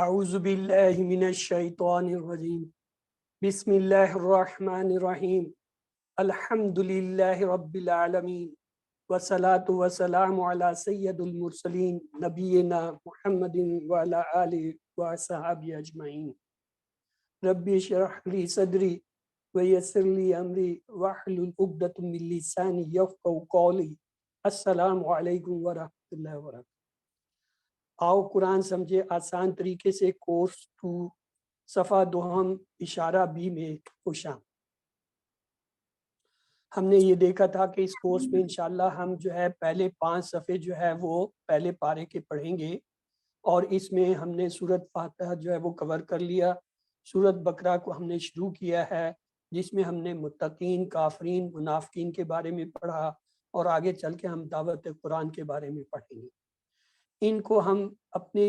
اعوذ باللہ من الشیطان الرجیم بسم اللہ الرحمن الرحیم الحمد للہ رب العالمین والصلاة والسلام علی سید المرسلین نبینا محمد وعلی آلہ وصحبہ اجمعین رب اشرح لی صدری ویسر لی امری واحلل عقدۃ من لسانی یفقہوا قولی السلام علیکم ورحمۃ اللہ وبرکاتہ۔ آؤ قرآن سمجھے آسان طریقے سے کورس 2 صفحہ دوہم اشارہ بی میں خوش آمدید۔ ہم نے یہ دیکھا تھا کہ اس کورس میں انشاءاللہ ہم جو ہے پہلے 5 صفحے جو ہے وہ پہلے پارے کے پڑھیں گے، اور اس میں ہم نے سورۃ فاتحہ جو ہے وہ کور کر لیا۔ سورۃ بقرہ کو ہم نے شروع کیا ہے، جس میں ہم نے متقین، کافرین، منافقین کے بارے میں پڑھا، اور آگے چل کے ہم دعوت قرآن کے بارے میں پڑھیں گے۔ ان کو ہم اپنے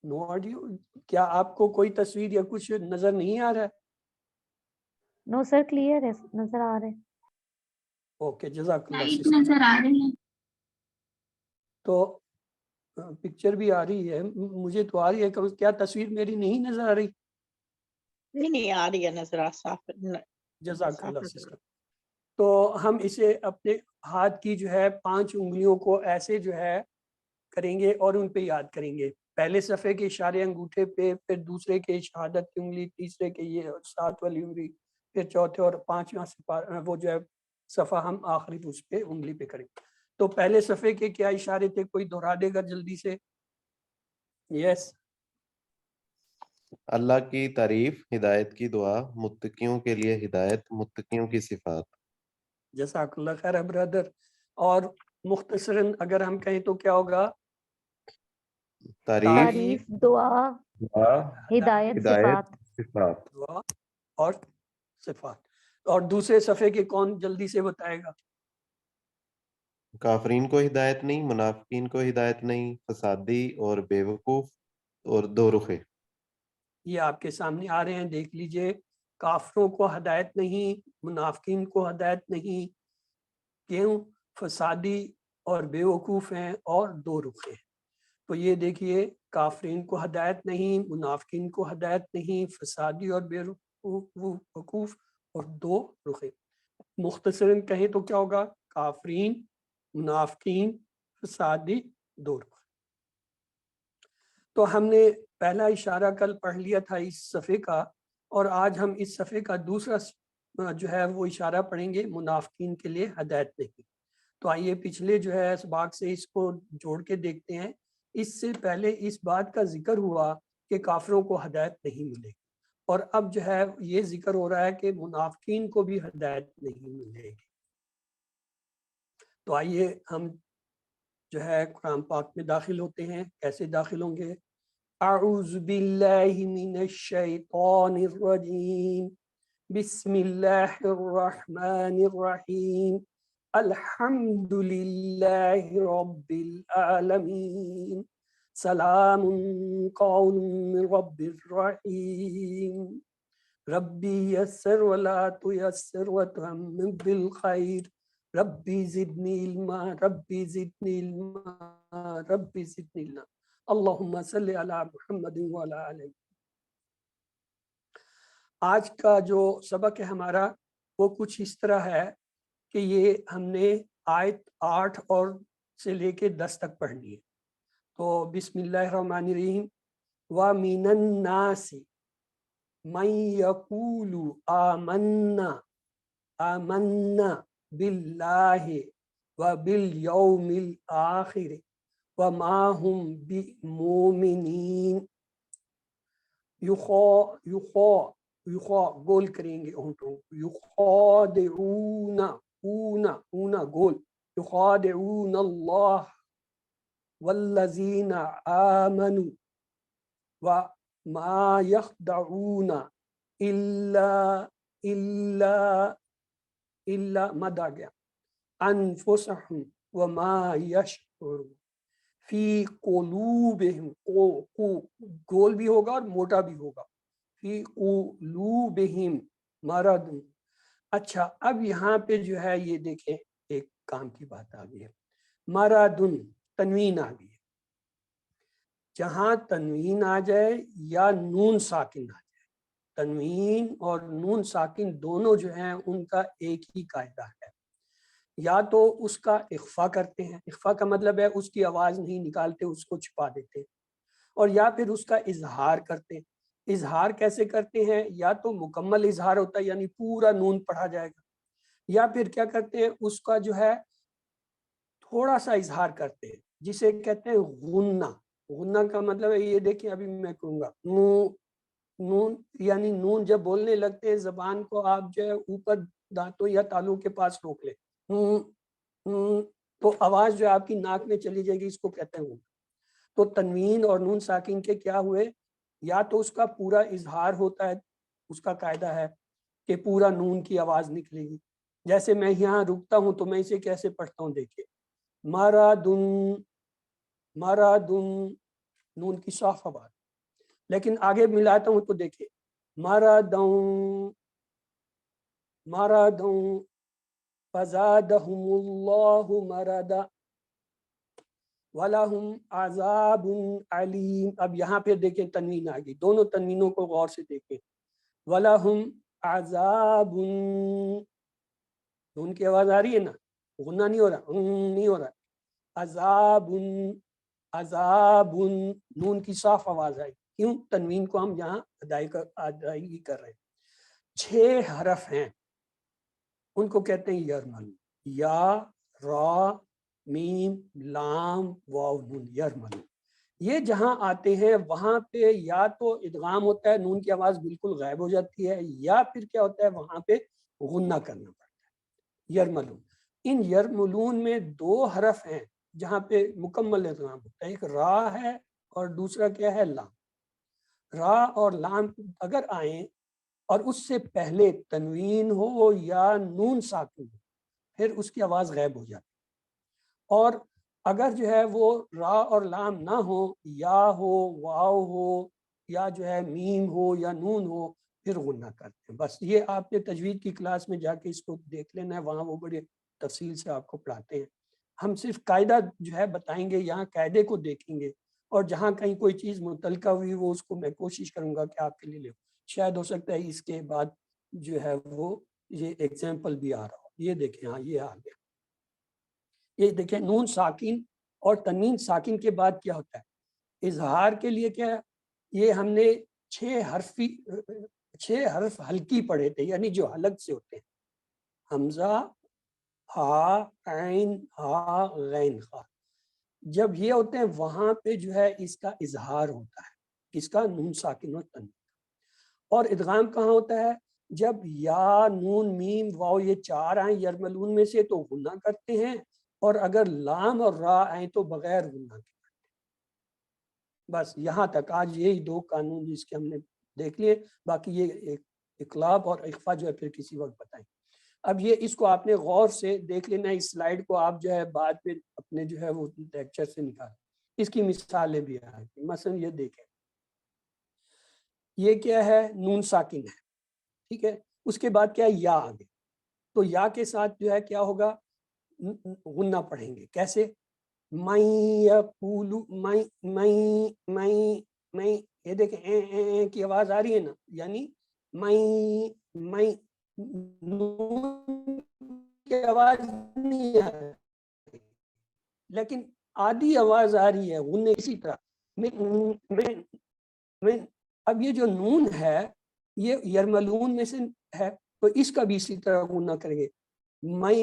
نو آڈیو، کیا آپ کو کوئی تصویر یا کچھ نظر نہیں آ رہا ہے؟ نو سر، کلیئر ہے، نظر آ رہے۔ اوکے، جزاک اللہ لائٹ سسٹر۔ نظر آ رہی ہے۔ تو پکچر بھی آ رہی ہے، مجھے تو آ رہی ہے، کیا تصویر میری نہیں نظر آ رہی؟ نہیں آ رہی ہے نظر صاف۔ جزاک اللہ سسٹر۔ تو ہم اسے اپنے ہاتھ کی جو ہے 5 انگلیوں کو ایسے جو ہے کریں گے اور ان پہ یاد کریں گے۔ پہلے صفحے کے اشارے انگوٹھے پہ، پھر دوسرے کے شہادت کی انگلی، تیسرے کے یہ 7 والی انگلی، پھر چوتھے اور 5واں سے وہ جو ہے صفحہ ہم آخری اس پہ انگلی پہ کریں گے۔ تو پہلے صفحے کے کیا اشارے تھے؟ کوئی دہرا دے گا جلدی سے؟ یس۔ اللہ کی تعریف، ہدایت کی دعا، متقیوں کے لیے ہدایت، متقیوں کی صفات۔ جزاک اللہ خیر برادر۔ اور مختصراً اگر ہم کہیں تو کیا ہوگا؟ تعریف، دعا، ہدایت، صفات۔ دعا اور صفات۔ اور دوسرے صفحے کے کون جلدی سے بتائے گا؟ کافرین کو ہدایت نہیں، منافقین کو ہدایت نہیں، فسادی اور بے وقوف اور دو رخے۔ یہ آپ کے سامنے آ رہے ہیں، دیکھ لیجئے۔ کافروں کو ہدایت نہیں، منافقین کو ہدایت نہیں، کیوں؟ فسادی اور بے وقوف ہیں اور دو رخے ہیں۔ تو یہ دیکھیے، کافرین کو ہدایت نہیں، منافقین کو ہدایت نہیں، فسادی اور بے وقوف اور دو رخے۔ مختصراً کہیں تو کیا ہوگا؟ کافرین، منافقین، فسادی، دو رخ۔ تو ہم نے پہلا اشارہ کل پڑھ لیا تھا اس صفحے کا، اور آج ہم اس صفحے کا دوسرا جو ہے وہ اشارہ پڑھیں گے، منافقین کے لیے ہدایت نہیں۔ تو آئیے پچھلے جو ہے اسباق سے اس کو جوڑ کے دیکھتے ہیں۔ اس سے پہلے اس بات کا ذکر ہوا کہ کافروں کو ہدایت نہیں ملے گی، اور اب جو ہے یہ ذکر ہو رہا ہے کہ منافقین کو بھی ہدایت نہیں ملے گی۔ تو آئیے ہم جو ہے قرآن پاک میں داخل ہوتے ہیں۔ کیسے داخل ہوں گے؟ اعوذ باللہ من الشیطان الرجیم بسم اللہ الرحمن الرحیم الحمد للہ رب العالمین سلام قول من رب الرحیم ربی یسر ولا تیسر وتمم بالخیر ربی زدنی علما ربی زدنی علما ربی زدنی علما اللہم صلی علی محمد وعلی آلہ۔ آج کا جو سبق ہے ہمارا وہ کچھ اس طرح ہے کہ یہ ہم نے آیت 8 اور سے لے کے 10 تک پڑھنی ہے۔ تو بسم اللہ الرحمن الرحیم۔ وَمِنَ النَّاسِ مَن يَقُولُ آمَنَّا بِاللَّهِ وَبِالْيَوْمِ الْآخِرِ وَمَا هُمْ بِمُؤْمِنِينَ۔ گول کریں گے ہونٹوں، یخادعون، اونا گول، یخادعون اللہ والذین آمنوا وما یخدعون الا مد آ گیا، انفسهم وما یشعرون فی قلوبہم، گول بھی ہوگا اور موٹا بھی ہوگا، فی قلوبہم مرض۔ اچھا، اب یہاں پہ جو ہے یہ دیکھیں ایک کام کی بات آ گئی ہے، مرض، تنوین آ گئی ہے۔ جہاں تنوین آ جائے یا نون ساکن آ جائے، تنوین اور نون ساکن دونوں جو ہیں ان کا ایک ہی قاعدہ ہے، یا تو اس کا اخفا کرتے ہیں، اخفا کا مطلب ہے اس کی آواز نہیں نکالتے، اس کو چھپا دیتے ہیں، اور یا پھر اس کا اظہار کرتے ہیں۔ اظہار کیسے کرتے ہیں؟ یا تو مکمل اظہار ہوتا ہے یعنی پورا نون پڑھا جائے گا، یا پھر کیا کرتے ہیں اس کا جو ہے تھوڑا سا اظہار کرتے ہیں جسے کہتے ہیں غنہ۔ غنہ کا مطلب ہے یہ دیکھیں ابھی میں کہوں گا نون یعنی نون جب بولنے لگتے ہیں زبان کو آپ جو ہے اوپر دانتوں یا تالوں کے پاس روک لیں تو آواز جو آپ کی ناک میں چلی جائے گی، اس کو کہتے ہیں غنہ۔ تو تنوین اور نون ساکن کے کیا ہوئے؟ یا تو اس کا پورا اظہار ہوتا ہے، اس کا قاعدہ ہے کہ پورا نون کی آواز نکلے گی، جیسے میں یہاں رکتا ہوں تو میں اسے کیسے پڑھتا ہوں، دیکھیے مرادن، مرادن نون کی صاف آواز، لیکن آگے ملاتا ہوں تو دیکھیے مرادن، مرادن فزادہم اللہ مردا وَلَهُمْ عَذَابٌ عَلِيمٌ۔ اب یہاں پہ دیکھیں تنوین آ گئی، دونوں تنوینوں کو غور سے دیکھیں، وَلَهُمْ عَذَابٌ، نون کی آواز آ رہی ہے نا، غنہ نہیں ہو رہا، نہیں ہو رہا، عذاب، عذاب نون کی صاف آواز آئی، کیوں؟ تنوین کو ہم یہاں ادائیگی کر رہے ہیں۔ 6 حرف ہیں، ان کو کہتے ہیں یرمل، یا، را، میم، لام، واو، نون، یرمل۔ یہ جہاں آتے ہیں وہاں پہ یا تو ادغام ہوتا ہے، نون کی آواز بالکل غائب ہو جاتی ہے، یا پھر کیا ہوتا ہے وہاں پہ غنہ کرنا پڑتا ہے، یرملون۔ ان یرملون میں 2 حرف ہیں جہاں پہ مکمل ادغام ہوتا ہے، ایک را ہے اور دوسرا کیا ہے؟ لام۔ را اور لام اگر آئیں اور اس سے پہلے تنوین ہو یا نون ساکن ہو، پھر اس کی آواز غائب ہو جاتی ہے، اور اگر جو ہے وہ را اور لام نہ ہو، یا ہو، واو ہو، یا جو ہے میم ہو یا نون ہو، پھر غنہ کرتے ہیں۔ بس یہ آپ نے تجوید کی کلاس میں جا کے اس کو دیکھ لینا ہے، وہاں وہ بڑے تفصیل سے آپ کو پڑھاتے ہیں۔ ہم صرف قاعدہ جو ہے بتائیں گے، یہاں قاعدے کو دیکھیں گے، اور جہاں کہیں کوئی چیز متعلقہ ہوئی وہ اس کو میں کوشش کروں گا کہ آپ کے لیے لے، شاید ہو سکتا ہے اس کے بعد جو ہے وہ یہ ایگزامپل بھی آ رہا ہو۔ یہ دیکھیں، ہاں یہ آ گیا، یہ دیکھیں نون ساکن اور تنوین ساکن کے بعد کیا ہوتا ہے؟ اظہار کے لیے کیا ہے؟ یہ ہم نے 6 حرف ہلکی پڑھے تھے، یعنی جو حلق سے ہوتے ہیں، حمزہ، ہا، عین، ہا، غین، خا، جب یہ ہوتے ہیں وہاں پہ جو ہے اس کا اظہار ہوتا ہے، اس کا نون ساکن اور تنوین۔ اور ادغام کہاں ہوتا ہے؟ جب یا، نون، میم، واو یہ 4 آئیں یرملون میں سے تو غنہ کرتے ہیں، اور اگر لام اور را آئیں تو بغیر غنہ کے۔ بس یہاں تک آج یہی 2 قانون جس کے ہم نے دیکھ لیے، باقی یہ اقلاب اور اخفا جو ہے پھر کسی وقت بتائیں۔ اب یہ اس کو آپ نے غور سے دیکھ لینا، اس سلائیڈ کو آپ جو ہے بعد میں اپنے جو ہے وہ لیکچر سے نکال، اس کی مثالیں بھی آئیں گی۔ مثلا یہ دیکھیں، یہ کیا ہے؟ نون ساکن ہے، ٹھیک ہے، اس کے بعد کیا ہے؟ یا آگے، تو یا کے ساتھ جو ہے کیا ہوگا؟ غنہ پڑھیں گے، کیسے؟ میں یقولو، میں، یہ دیکھیں اے کی آواز آ رہی ہے نا، یعنی میں نون کی آواز نہیں آ رہی لیکن آدھی آواز آ رہی ہے غنہ، اسی طرح میں۔ اب یہ جو نون ہے یہ یرملون میں سے ہے، تو اس کا بھی اسی طرح غنہ کریں گے، میں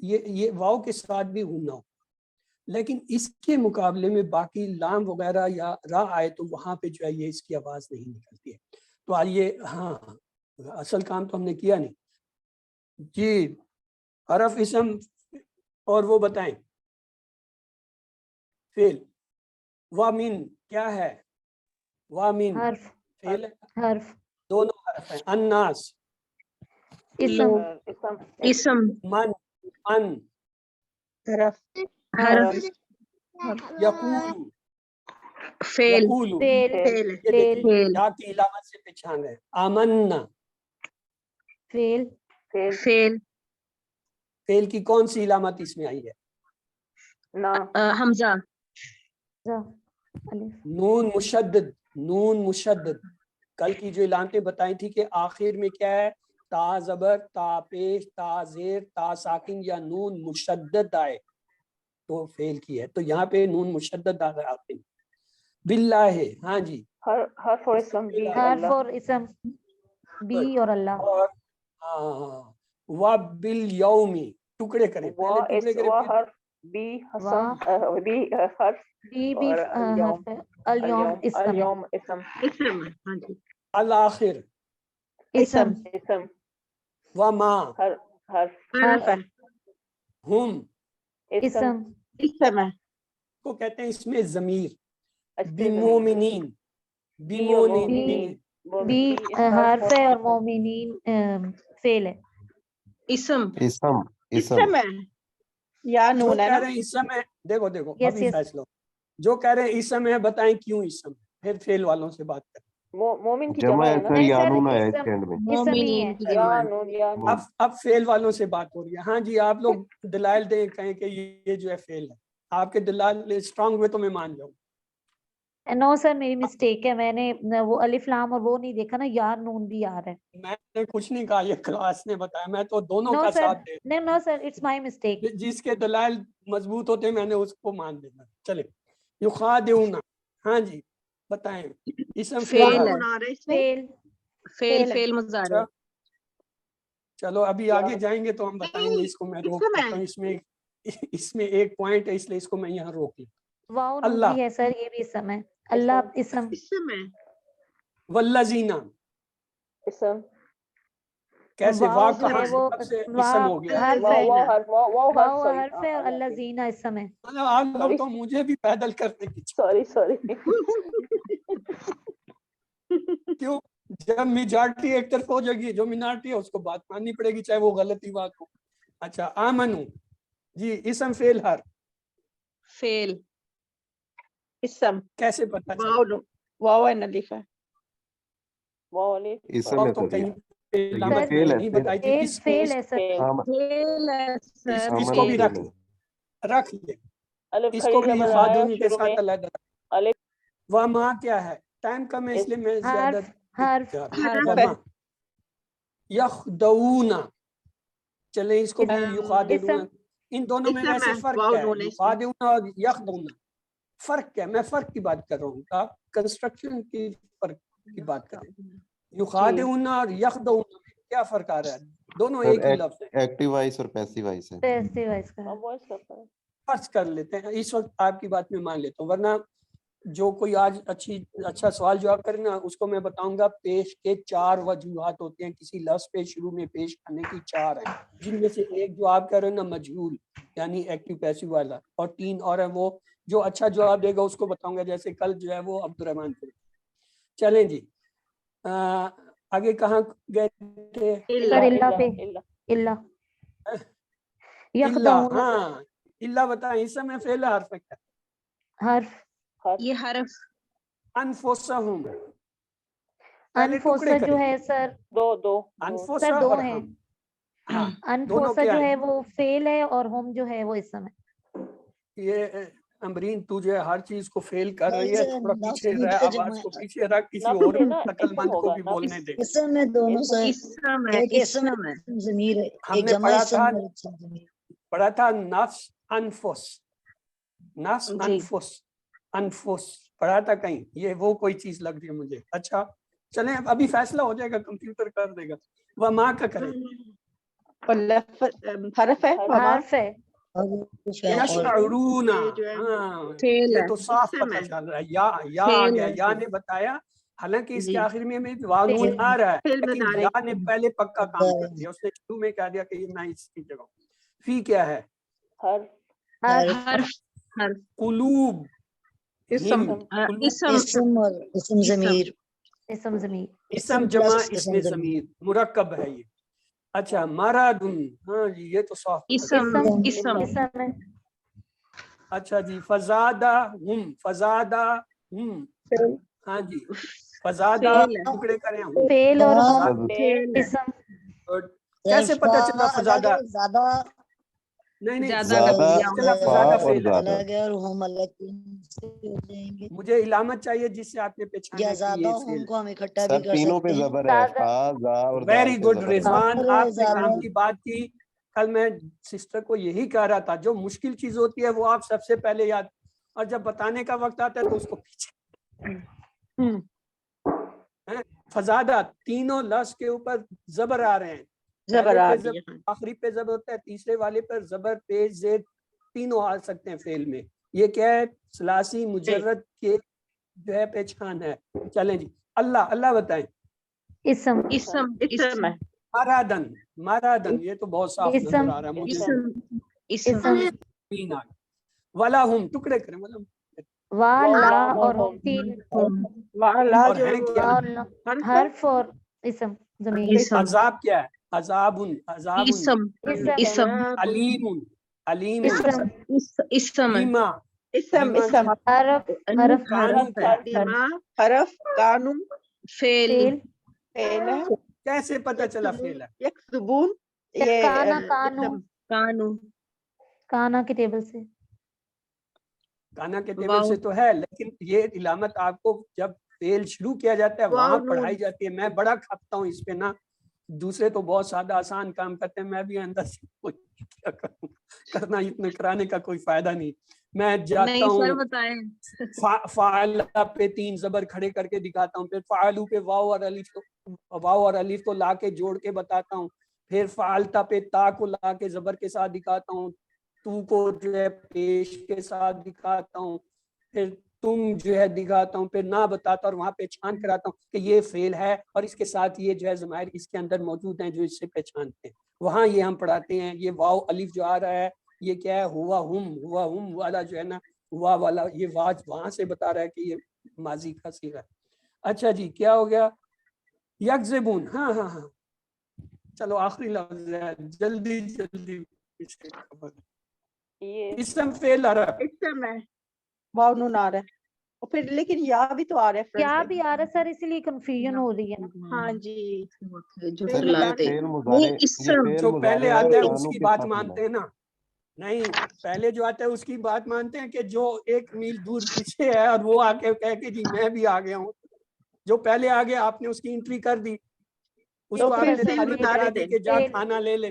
یہ واو کے ساتھ بھی غنہ ہو، لیکن اس کے مقابلے میں باقی لام وغیرہ یا را آئے تو وہاں پہ جو ہے یہ اس کی آواز نہیں نکلتی ہے۔ تو آئیے، ہاں اصل کام تو ہم نے کیا نہیں جی، حرف، اسم اور وہ بتائیں فعل۔ وامن کیا ہے؟ وامن حرف، فعل، حرف، دونوں حرف ہیں۔ الناس، اسم، اسم، من، حرف، حرف، یقول، فعل، یقول، فعل، فعل، یہ دیکھیں فعل، یا کی علامت سے پہچان ہے۔ آمنا، فعل، فعل، فعل کی کون سی علامت اس میں آئی ہے؟ حمزہ، الف نون مشدد، نون مشدد، کل کی جو علامتیں بتائی تھی کہ آخر میں کیا ہے، تا زبر، تا پیش، تا زیر، تا ساکن یا نون مشدد آئے تو فعل کی ہے، تو یہاں پہ نون مشدد آ رہا ہے آخر میں. باللہ، ہاں جی، حرف اور اسم بھی حرف اور اسم بی اور اللہ. اور ہاں وَبِالْيَوْمِ، ٹکڑے کریں، وا پہلے ٹکڑے کریں، وا پھر حرف بی حسن بی حرف بی بھی اور حرف ہے. اليوم اسم ہے. اليوم اسم اسم ہاں جی الآخر، اسم اسم وما، حرف حرف ہے ہم اسم اسم ہے کو کہتے ہیں اس میں ضمیر. اچھے بِمُؤْمِنِین، بِمُؤْمِنِین، بی حرف ہے اور مومنین فعل ہے. اسم اسم اسم ہے یا جو نون ہے کہہ نا رہے ہیں اسم ہے، دیکھو دیکھو Yes, ابھی yes. فیصلہ ہو. جو کہہ رہے ہیں اسم ہے بتائیں کیوں اسم ہے، پھر فعل والوں سے بات کریں. مومن کی جمع جمع ہے ہے نا. سر، نہیں یا سر، نون آیا اس اسم کے اینڈ میں. اسم ہی ہے. مومنین کی یا جمع ہے نون یا نون. اب فعل والوں سے بات ہو رہی ہے. ہاں جی، آپ لوگ دلائل دیں، کہیں کہ یہ جو ہے فعل ہے، آپ کے دلائل اسٹرانگ ہوئے تو میں مان جاؤں. نو سر میری مسٹیک ہے، میں نے وہ الف لام اور وہ نہیں دیکھا نا، یار نون بھی یار ہے. میں نے کچھ نہیں کہا، یہ کلاس نے بتایا، میں تو دونوں نو کا سر، ساتھ دے. نو سر اٹس مائی مسٹیک. جس کے دلائل مضبوط ہوتے میں نے اس کو مان دینا. چلے یخادعون، ہاں جی بتائیں اسم فعل فعل ہے. ہے فعل فعل ہے. فعل مضارع اچھا، چلو ابھی آگے جائیں گے تو ہم بتائیں گے. اس کو میں روک اسم ہے. دیتا ہوں، اس میں ایک پوائنٹ ہے، اس لیے اس کو میں یہاں روک لوں. واو نون اللہ، بھی ہے سر، یہ بھی اسم ہے. اللہ اسم. اسم ہے والذین، اسم کیسے واو واو جو ہے کہاں سے وہ کب سے اسم واو ہو گیا؟ حرف واو ہے. واو حرف واو واو حرف حرف ہے اور اللہ زینہ اسم ہے. مطلب آپ لوگ تو مجھے بھی پیدل کرنے کی سوری کیوں؟ جب میجارٹی ایک طرف ہو جائے گی، جو مینارٹی ہے اس کو بات ماننی پڑے گی، چاہے وہ غلطی بات ہو. اچھا آمنو، جی اسم فعل ہر، فعل اسم کیسے پتہ چلا؟ واو واو ہے الف ہے واو الف اسم واو ہے تو سر، کہیں پہ لیکن علامت میں فعل نے ہے، نہیں فعل بتائی تھی. اس فعل ہے سر. فعل ہے سر اس کو بھی فعل رکھ رکھ لیں، الف اس کو کھڑی بھی زبر آیا یخادعون کے شروع میں. ساتھ علیحدہ. الف وما کیا ہے؟ ٹائم کم ہے اس لیے میں زیادہ حرف وما یخدعون، چلیں اس کو بھی یخادعون. اسم ان دونوں میں اسم ویسے ہے، فرق واو کیا ہے؟ نون ہے اس میں. یخادعون اور یخدعون، فرق کیا ہے؟ میں فرق کی بات کر رہا ہوں، آپ کنسٹرکشن کی فرق کی بات کر رہے ہیں. یخادعون اور یخدعون میں کیا فرق آ رہا ہے؟ دونوں ایک ہی لفظ ہیں. ایکٹیو وائس اور پیسیو وائس ہے. پیسو وائس کا ہے. اب وائس کرتا ہے. فرض کر لیتے ہیں اس وقت آپ کی بات میں مان لیتا ہوں، ورنہ جو کوئی آج اچھا سوال جواب کرے نا، اس کو میں بتاؤں گا پیش کے 4 وجوہات ہوتے ہیں کسی لفظ پہ شروع میں پیش کرنے کی، 4 ہیں، جن میں سے ایک جو آپ کہہ رہے ہیں نا مجہول، یعنی ایکٹیو پیسو والا، اور 3 اور ہیں. وہ جو اچھا جواب دے گا اس کو بتاؤں گا، جیسے کل جو ہے وہ عبد الرحمان تھے. چلیں جی آگے کہاں گئے تھے؟ سر اللہ پہ اللہ اللہ، یخدعون ہاں اللہ بتائیں اسم ہے فعل ہے حرف ہے کیا؟ حرف. یہ حرف انفسہم، پہلے ٹکڑے انفوسا جو کریں. ہے سر، دو انفسہ سر دو اور ہیں. ہم، ہاں دونوں انفوسا کیا جو ہیں؟ ہے وہ فعل ہے اور ہم جو ہے وہ اسم ہے. یہ امرین تو جو ہے ہر چیز کو فیل کر رہی ہے، تھوڑا پیچھے نفس رہ، کا آواز جمع کو پیچھے رکھ، کسی نفس اور ہے نا، عقل اسم مند کو ہوگا بھی نفس. بولنے دے. اسم ہے دونوں سر، اسم ہے ایک اسم اسم ہے ہے ضمیر ہے، ہم ایک نے جمع پڑھا اسم تھا اور ایک ضمیر. پڑھا تھا نفس انفس، نفس جی. انفس، انفس پڑھا تھا کہیں، یہ وہ کوئی چیز لگ رہی ہے مجھے. اچھا چلیں ابھی فیصلہ ہو جائے گا، کمپیوٹر کر دے گا. وہ ماں کا کرے حرف ہے وما حرف ہے. اور کچھ ہے اور یشعرون، یہ جو ہے ہاں فعل یہ ہے تو صاف اسم پتہ ہے چل رہا ہے. یا آ فعل گیا، ہے یا نے بتایا، حالانکہ اس جی. کے آخر میں واو نون فعل آ رہا ہے، فعل لیکن مضارع یا نے پہلے پکا کام کر دیا، اس نے شروع میں کہہ دیا کہ یہ میں اس کی جگہ. فی کیا ہے؟ حرف حرف حرف حرف قلوب، اسم قلوب، اسم اسم اور اسم ضمیر. اسم ضمیر. اسم جمع اسم ضمیر مرکب ہے یہ. اچھا مرادن، ہاں جی یہ تو صاف. اسم اسم اسم اسم ہے. اچھا جی فزادہ ہم، فزادہ ہم، ہاں جی فزادہ فعل ہے ٹکڑے کریں ہم. فعل اور ہم فعل ہے اسم. کیسے پتہ چلا فزادہ؟ زیادہ نہیں زیادہ زیادہ لفظ چلا فا فزادہ اور فعل ہے. زیادہ. الگ ہے اور ہم الگ. ہو جائیں گے مجھے علامت چاہیے جس سے آپ نے پہچانا یا کہ زیادہ یہ ہم فعل کو ہم اکٹھا بھی سر کر تینوں پہ سکتے ہیں زبر ہے، زیادہ فا زا اور دال ویری پہ گڈ زبر ہے۔ رضوان، زبر آپ نے زیادہ کام کی بات کی. کل میں سسٹر کو یہی کہہ رہا تھا، جو مشکل چیز ہوتی ہے وہ آپ سب سے پہلے یاد، اور جب بتانے کا وقت آتا ہے تو اس کو پیچھے. فزادہ تینوں لفظ کے اوپر زبر آ رہے ہیں، زبر پہلے آ پہ رہی ہے، آخری پہ زبر ہوتا ہے، تیسرے والے پر زبر پیش زید تینوں آ سکتے ہیں فعل میں. یہ کیا ہے؟ ثلاثی مجرد کے جو ہے پہچان ہے. چلیں جی، اللہ اللہ بتائیں. اسم اسم ہے، مرادن، مرادن یہ تو بہت صاف اسم نظر آ رہا ہے مجھے. اسم ولا ہم ٹکڑے کریں، ولا ہم. والا اور وهم. تین والا اور جو ہے کیا؟ اور حرف اور اسم ضمیر. اسم عذاب کیا ہے؟ عذابن، عذابن. اسم علیم، علیم. اسم اسم بیما، اسم بیما اسم حرف حرف قانون کیا ہے؟ دیما حرف قانون فعل فعل فعل ہے، کیسے پتہ چلا فعل ہے؟ یکسبون یہ کانا کانو اسم قانون کانا کی ٹیبل سے کانا کے ٹیبل واو سے تو ہے، لیکن یہ علامت آپ کو جب فعل شروع کیا جاتا ہے واو وہاں نون پڑھائی جاتی ہے. میں بڑا کھپتا ہوں اس پہ نا، دوسرے تو بہت سادہ آسان کام کرتے ہیں، میں بھی اندر سے کیا کروں، کرنا اتنا کرانے کا کوئی فائدہ نہیں. میں جاتا نہیں سر ہوں بتائیں فعل پہ تین زبر کھڑے کر کے دکھاتا ہوں، پھر فعلو پہ واو اور الف کو لا کے جوڑ کے بتاتا ہوں، پھر فعلتا پہ تا کو لا کے زبر کے ساتھ دکھاتا ہوں، تو کو جو ہے پیش کے ساتھ دکھاتا ہوں، پھر تم جو ہے دکھاتا ہوں، پھر نہ بتاتا اور وہاں پہچان کراتا ہوں کہ یہ فعل ہے اور اس کے ساتھ یہ جو ہے ضمائر اس کے اندر موجود ہیں جو اس سے پہچانتے ہیں. وہاں یہ ہم پڑھاتے ہیں. یہ واو الف جو آ رہا ہے یہ کیا ہے؟ ہوا ہم والا جو ہے نا، ہوا والا یہ واج وہاں سے بتا رہا ہے کہ یہ ماضی کا صیغہ ہے. اچھا جی، کیا ہو گیا؟ یکذبون. ہاں ہاں ہاں، چلو آخری لفظ ہے، جلدی جلدی. یہ اسم فعل حرف. اسم ہے، واو نون آ رہا ہے اور پھر لیکن یا بھی تو آ رہا ہے کیا فرنٹ بھی آ رہا ہے سر، اسی لیے کنفیوژن ہو رہی ہے نا. ہاں جی جو سر یہ چلاتے فعل مضارع، یہ فعل جو پہلے مضارع ہے اور آتا ہے اس کانوں کی کے بات ساتھ ملا مانتے ہیں نا. نہیں، پہلے جو آتا ہے اس کی بات مانتے ہیں کہ جو ایک میل دور پیچھے ہے اور وہ آ کے کہہ کے جی میں بھی آ گیا ہوں. جو پہلے آ گیا آپ نے اس کی انٹری کر دی، اس تو کو آپ پھر نے سر تعلیم یہ کرا دی کہ جا فعل کھانا لے لے.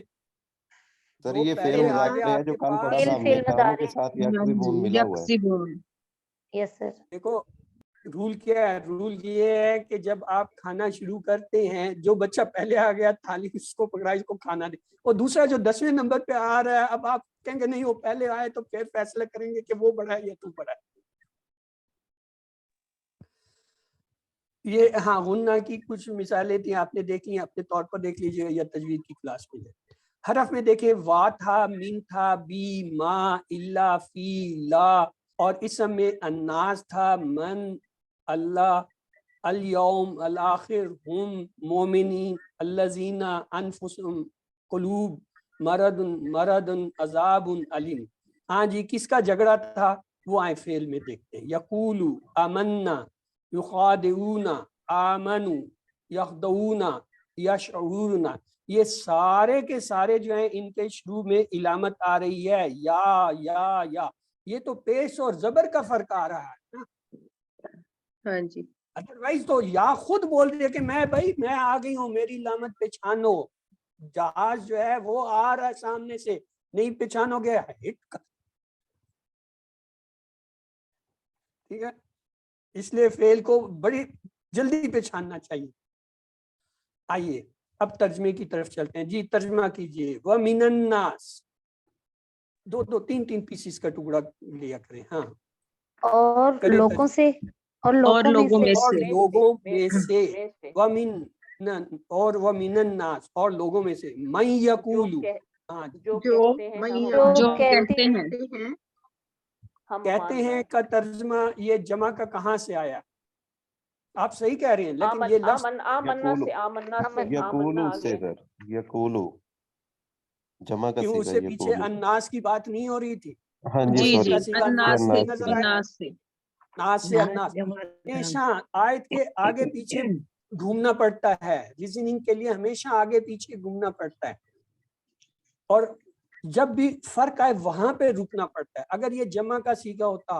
سر جو یہ فعل پہلے آ گیا مضارع ہے آپ جو کے کل پڑھا پاس. تھا ہم نے، فعل کانوں کے مضارع. ساتھ یکذبون ملا ہوا ہے. یس سر. دیکھو رول کیا ہے؟ رول یہ ہے کہ جب آپ کھانا شروع کرتے ہیں، جو بچہ پہلے آ گیا تھالی اس کو پکڑا، اس کو کھانا دے. اور دوسرا جو 10ویں نمبر پہ آ رہا ہے، اب آپ کہیں گے نہیں وہ پہلے آئے تو پھر فیصلہ کریں گے کہ وہ بڑا ہے یا تو بڑا ہے. یہ ہاں غنہ کی کچھ مثالیں تھیں، آپ نے دیکھ لی، اپنے طور پر دیکھ لیجیے یا تجوید کی کلاس میں. حرف میں دیکھیں وا تھا، مین تھا، بی، ما، الا، فی، لا. اور اسم میں الناس تھا، من، اللہ، الیوم، الاخر، ہم، مومنین، الذین، انفسهم، قلوب، مرد، عذاب، علیم. ہاں جی، کس کا جھگڑا تھا وہ آئے فعل میں دیکھتے ہیں. یقول آمنا، یخادعون، آمنوا، یخدعون، یشعرون. یہ سارے کے سارے جو ہیں ان کے شروع میں علامت آ رہی ہے یا. یہ تو پیش اور زبر کا فرق آ رہا ہے نا. ہاں جی ادروائز تو یا خود بول رہی ہے کہ میں بھائی میں آ گئی ہوں، میری علامت پہچانو. جہاز جو ہے وہ آ رہا ہے سامنے سے، نہیں پہچانو گے ہٹ کر. ٹھیک ہے، اس لیے فعل کو بڑی جلدی پہچاننا چاہیے. آئیے اب ترجمے کی طرف چلتے ہیں. جی ترجمہ کیجئے. وَمِنَ النَّاسِ، دو تین پیسز کا ٹکڑا لیا کریں. ہاں اور کریں لوگوں ترجمہ. سے اور لوگوں میں سے اور لوگوں میں سے، سے وَمِنَ النَّاسِ اور لوگوں میں سے، مَن یقول. ہاں جو جو کہتے ہیں جو جو کہتے کہتے ہیں ہیں ہم کہتے ہیں کا ترجمہ یہ جمع کا کہاں سے آیا؟ آپ صحیح کہہ رہے ہیں لیکن یہ لفظ آمنا سے، آمنا سے، یقولو آمنا سے آگے. سر، یقولو جمع کا کیوں اس صیغہ سے پیچھے یقولو. الناس کی بات نہیں ہو رہی تھی؟ ہاں جی جی جمع سوری، کا صیغہ الناس ناس سے سے نظر آیا. الناس سے ناس سے الناس ہمیشہ آیت کے آگے پیچھے گھومنا پڑتا ہے. ریزننگ کے لیے ہمیشہ آگے پیچھے گھومنا پڑتا ہے، اور جب بھی فرق آئے وہاں پہ رکنا پڑتا ہے. اگر یہ جمع کا صیغہ ہوتا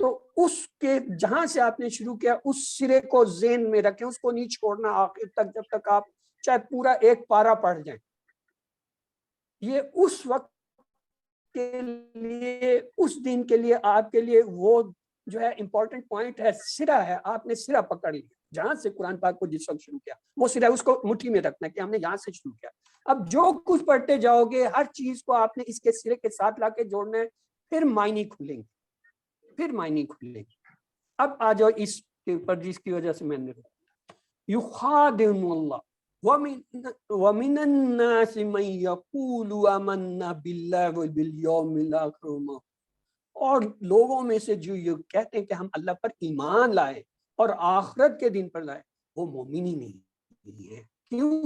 تو اس کے جہاں سے آپ نے شروع کیا اس سرے کو ذہن میں رکھیں، اس کو نہیں چھوڑنا آخر تک، جب تک آپ چاہے پورا ایک پارا پڑھ جائیں. یہ اس وقت کے لیے، اس دن کے لیے آپ کے لیے وہ جو ہے امپورٹنٹ پوائنٹ ہے، سرا ہے. آپ نے سرا پکڑ لیا جہاں سے قرآن پاک کو جس وقت شروع کیا، وہ سرا اس کو مٹھی میں رکھنا کہ ہم نے یہاں سے شروع کیا. اب جو کچھ پڑھتے جاؤ گے ہر چیز کو آپ نے اس کے سرے کے ساتھ لا کے جوڑنا ہے، پھر معنی کھلیں گے، پھر معنی کھلیں گے. اب آ جاؤ اس کے اوپر جس کی وجہ سے میں نے یخادعون اللہ ومن الناس من یقول آمنا باللہ وبالیوم الآخر، اور لوگوں میں سے جو یہ کہتے ہیں کہ ہم اللہ پر ایمان لائے اور آخرت کے دن پر لائے، وہ مومن ہی نہیں ہے. کیوں؟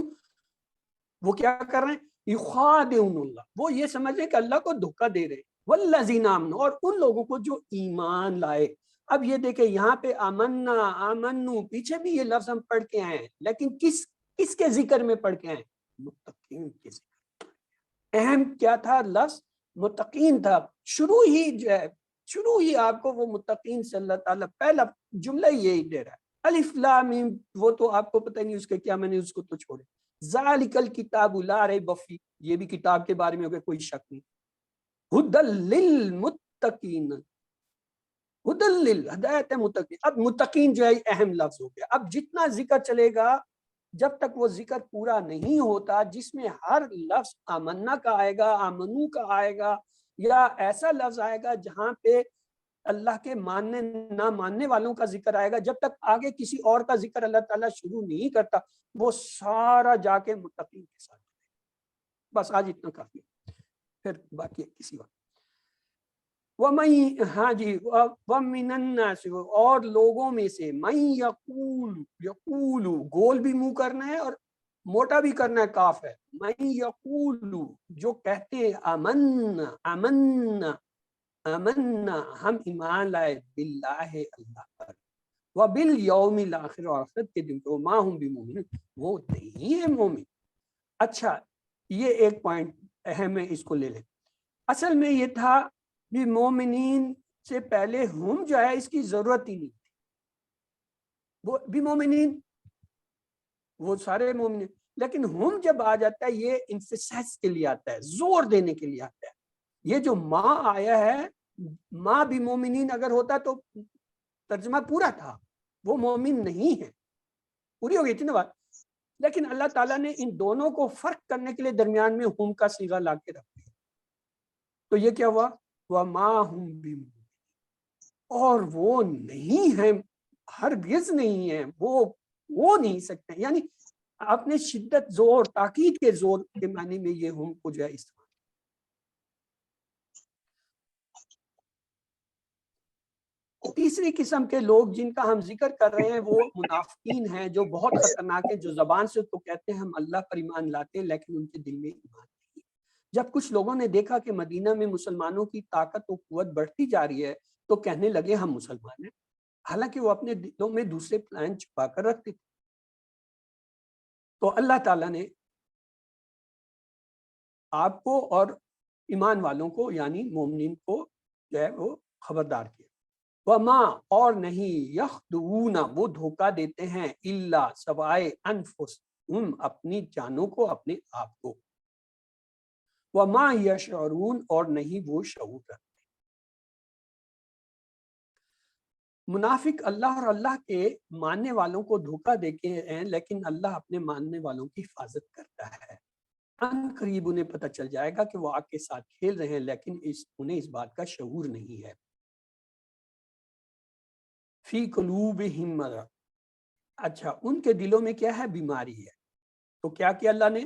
وہ کیا کر رہے ہیں؟ یخادعون اللہ، وہ یہ سمجھ رہے کہ اللہ کو دھوکہ دے رہے. والذین آمنوا، اور ان لوگوں کو جو ایمان لائے. اب یہ دیکھیں یہاں پہ آمنا آمنو، پیچھے بھی یہ لفظ ہم پڑھ کے آئے ہیں، لیکن کس کے ذکر میں پڑھ کے آئے؟ متقین کے ذکر. اہم کیا تھا؟ لفظ متقین تھا. شروع ہی جو ہے، شروع ہی آپ کو وہ متقین سے اللہ تعالیٰ پہلا جملہ یہی دے رہا ہے. الف لام میم، وہ تو آپ کو پتہ نہیں اس کے کیا، میں نے اس کو تو چھوڑے. ذالک الکتاب لا ریب فیہ، یہ بھی کتاب کے بارے میں ہوگا کوئی شک نہیں. ہدی للمتقین، ہدی ہدایت متقین. اب متقین جو ہے اہم لفظ ہو گیا. اب جتنا ذکر چلے گا، جب تک وہ ذکر پورا نہیں ہوتا جس میں ہر لفظ آمنا کا آئے گا، آمنو کا آئے گا، یا ایسا لفظ آئے گا جہاں پہ اللہ کے ماننے نہ ماننے والوں کا ذکر آئے گا، جب تک آگے کسی اور کا ذکر اللہ تعالیٰ شروع نہیں کرتا، وہ سارا جا کے متقین کے ساتھ. بس آج اتنا کافی، پھر باقی کسی وقت. ہاں جی، وَمِنَ النَّاسِ، اور لوگوں میں سے، مَن یقول، گول بھی منہ کرنا ہے اور موٹا بھی کرنا ہے، کاف ہے. مَن یقول، جو کہتے ہیں آمنا آمنا آمنا، ہم ایمان لائے، باللہ، اللہ پر، وبالیوم الآخر، اور آخرت کے دن کو، ما ہم بمومنین، وہ نہیں ہے مومن. اچھا، یہ ایک پوائنٹ اہم ہے، اس کو لے لیں. اصل میں یہ تھا بھی مومنین سے پہلے ہم جو ہے اس کی ضرورت ہی نہیں تھی. وہ بھی مومنین، وہ سارے مومنین، لیکن ہم جب آ جاتا ہے یہ انفسائز کے لیے آتا ہے، زور دینے کے لیے آتا ہے. یہ جو ماں آیا ہے، ماں بھی مومنین اگر ہوتا تو ترجمہ پورا تھا. وہ مومن نہیں ہے، پوری ہو گئی تھی نا بات. لیکن اللہ تعالیٰ نے ان دونوں کو فرق کرنے کے لیے درمیان میں ہم کا صیغہ لا کے رکھ دیا. تو یہ کیا ہوا؟ وَمَا هُمْ بِمُؤْمِنِينَ، اور وہ نہیں ہیں، ہرگز نہیں ہیں، وہ نہیں سکتے. یعنی اپنے شدت، زور، تاکید کے زور کے معنی میں یہ ہم کو جو ہے استعمال. تیسری قسم کے لوگ جن کا ہم ذکر کر رہے ہیں وہ منافقین ہیں، جو بہت خطرناک ہیں، جو زبان سے تو کہتے ہیں ہم اللہ پر ایمان لاتے ہیں لیکن ان کے دل میں ایمان نہیں. جب کچھ لوگوں نے دیکھا کہ مدینہ میں مسلمانوں کی طاقت و قوت بڑھتی جا رہی ہے تو کہنے لگے ہم مسلمان ہیں، حالانکہ وہ اپنے دلوں میں دوسرے پلان چھپا کر رکھتے تھے. تو اللہ تعالیٰ نے آپ کو اور ایمان والوں کو یعنی مومنین کو جو ہے وہ خبردار کیا. وما، اور نہیں، یخدعون، وہ دھوکہ دیتے ہیں، الا، سوائے، انفسہم، اپنی جانوں کو، اپنے آپ کو. وما یشعرون، اور نہیں وہ شعور رکھتے. منافق اللہ اور اللہ کے ماننے والوں کو دھوکہ دے کے ہیں، لیکن اللہ اپنے ماننے والوں کی حفاظت کرتا ہے. ان قریب انہیں پتہ چل جائے گا کہ وہ آگ کے ساتھ کھیل رہے ہیں، لیکن انہیں اس بات کا شعور نہیں ہے. فی قلوبہم مرض، اچھا ان کے دلوں میں کیا ہے؟ بیماری ہے. تو کیا کیا اللہ نے؟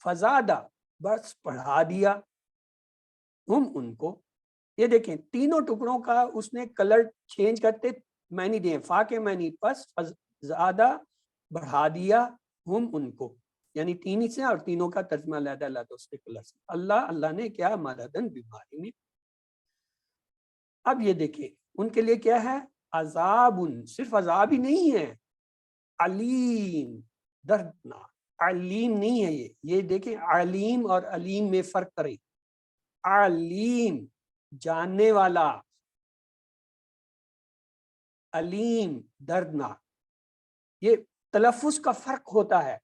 فزادہ، بس بڑھا دیا، ہم ان کو. یہ دیکھیں تینوں ٹکڑوں کا اس نے کلر چینج کرتے معنی دیے. فا کے معنی پس، زیادہ، بڑھا دیا، ہم ان کو، یعنی تین ہی سے، اور تینوں کا ترجمہ علیحدہ علیحدہ اس کے کلر سے. اللہ نے کیا؟ مردن، بیماری میں. اب یہ دیکھیں ان کے لیے کیا ہے؟ عذاب، صرف عذاب ہی نہیں ہے، علیم، دردناک. علیم نہیں ہے یہ دیکھیں علیم اور علیم میں فرق کریں. علیم، جاننے والا، علیم دردناک. یہ تلفظ کا فرق ہوتا ہے.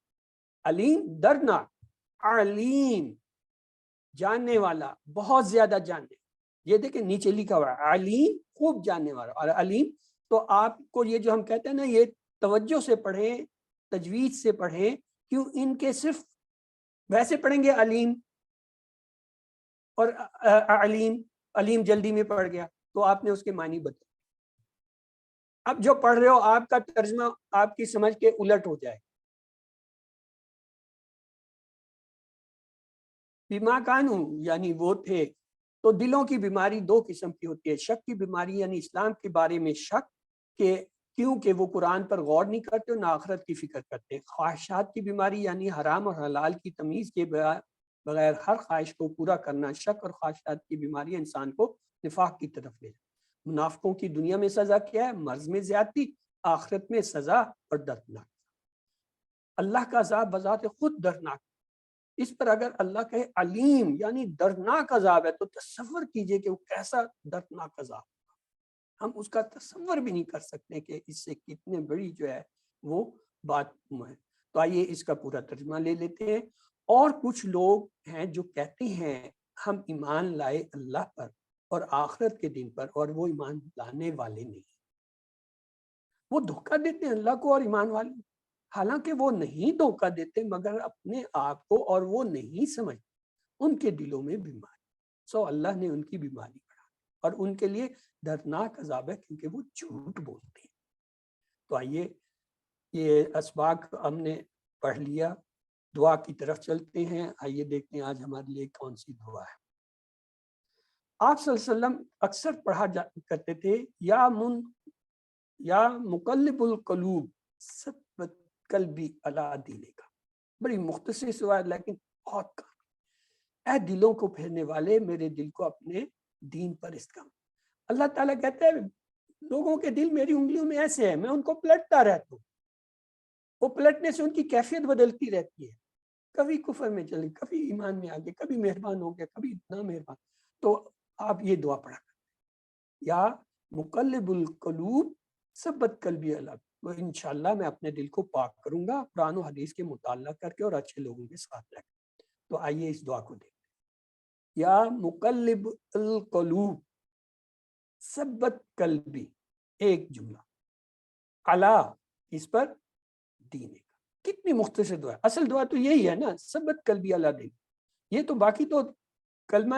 علیم دردناک, علیم جاننے والا, بہت زیادہ جاننے. یہ دیکھیں نیچے لکھا ہوا ہے علیم خوب جاننے والا, اور علیم تو آپ کو یہ جو ہم کہتے ہیں نا یہ توجہ سے پڑھیں, تجوید سے پڑھیں. کیوں؟ ان کے صرف ویسے پڑھیں گے علیم اور علیم جلدی میں پڑھ گیا تو آپ نے اس کے معنی بدل. اب جو پڑھ رہے ہو آپ کا ترجمہ آپ کی سمجھ کے الٹ ہو جائے. بیما کانو یعنی وہ تھے. تو دلوں کی بیماری دو قسم کی ہوتی ہے. شک کی بیماری یعنی اسلام کے بارے میں شک کہ کیونکہ وہ قرآن پر غور نہیں کرتے اور نہ آخرت کی فکر کرتے. خواہشات کی بیماری یعنی حرام اور حلال کی تمیز کے بغیر ہر خواہش کو پورا کرنا. شک اور خواہشات کی بیماری انسان کو نفاق کی طرف لے جاتی. منافقوں کی دنیا میں سزا کیا ہے؟ مرض میں زیادتی, آخرت میں سزا اور دردناک. اللہ کا عذاب بذات خود دردناک. اس پر اگر اللہ کہے علیم یعنی دردناک عذاب ہے تو تصور کیجئے کہ وہ کیسا دردناک عذاب. ہم اس کا تصور بھی نہیں کر سکتے کہ اس سے کتنے بڑی جو ہے وہ بات ہے. تو آئیے اس کا پورا ترجمہ لے لیتے ہیں. اور کچھ لوگ ہیں جو کہتے ہیں ہم ایمان لائے اللہ پر اور آخرت کے دن پر, اور وہ ایمان لانے والے نہیں. وہ دھوکہ دیتے ہیں اللہ کو اور ایمان والے, حالانکہ وہ نہیں دھوکہ دیتے مگر اپنے آپ کو, اور وہ نہیں سمجھ ان کے دلوں میں بیماری. سو اللہ نے ان کی بیماری بڑھا اور ان کے لیے دردناک عذاب ہے کیونکہ وہ جھوٹ بولتے ہیں. تو آئیے یہ اسباق ہم نے پڑھ لیا, دعا کی طرف چلتے ہیں. آئیے دیکھتے ہیں آج ہمارے لیے کون سی دعا ہے. آپ صلی اللہ علیہ وسلم اکثر پڑھا کرتے تھے یا مقلب القلوب ثبت قلبی علی دینک. بڑی مختصر دعا ہے لیکن بہت کام. اے دلوں کو پھیرنے والے میرے دل کو اپنے دین پر استقام. اللہ تعالیٰ کہتے ہیں لوگوں کے دل میری انگلیوں میں ایسے ہیں, میں ان کو پلٹتا رہتا ہوں. وہ پلٹنے سے ان کی کیفیت بدلتی رہتی ہے, کبھی کفر میں چلے, کبھی ایمان میں آگے, کبھی مہربان ہو گیا, کبھی نا مہربان. تو آپ یہ دعا پڑھا کریں یا مقلب القلوب ثبت قلبی علی. وہ انشاءاللہ میں اپنے دل کو پاک کروں گا قرآن و حدیث کے مطالعہ کر کے اور اچھے لوگوں کے ساتھ رہ کر. تو آئیے اس دعا کو دیکھیں. یا مقلب القلوب ثبت قلبی, ایک جملہ, علی اس پر دین کا. کتنی مختصر دعا ہے. اصل دعا تو یہی ہے نا, ثبت قلبی علی دین. یہ تو باقی تو کلمہ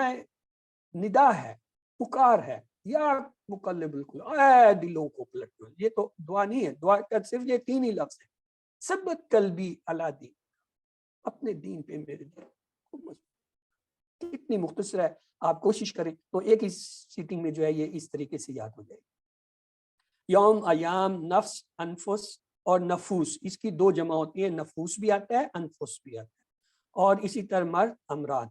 ندا ہے, پکار ہے. یا مقلب القلوب, اے دلوں کو پلٹنا. یہ تو دعا نہیں ہے, دعا کا صرف یہ تین ہی لفظ ہے. ثبت قلبی علی دین, اپنے دین پہ میرے دل کو مضبوط. کتنی مختصر ہے, آپ کوشش کریں تو ایک ہی سیٹنگ میں جو ہے یہ اس طریقے سے یاد ہو جائے گی. یوم, ایام, نفس, انفس اور نفوس, اس کی دو جمع ہوتی ہیں. نفوس بھی آتا ہے, انفس بھی آتا ہے. اور اسی طرح مرد, امراض.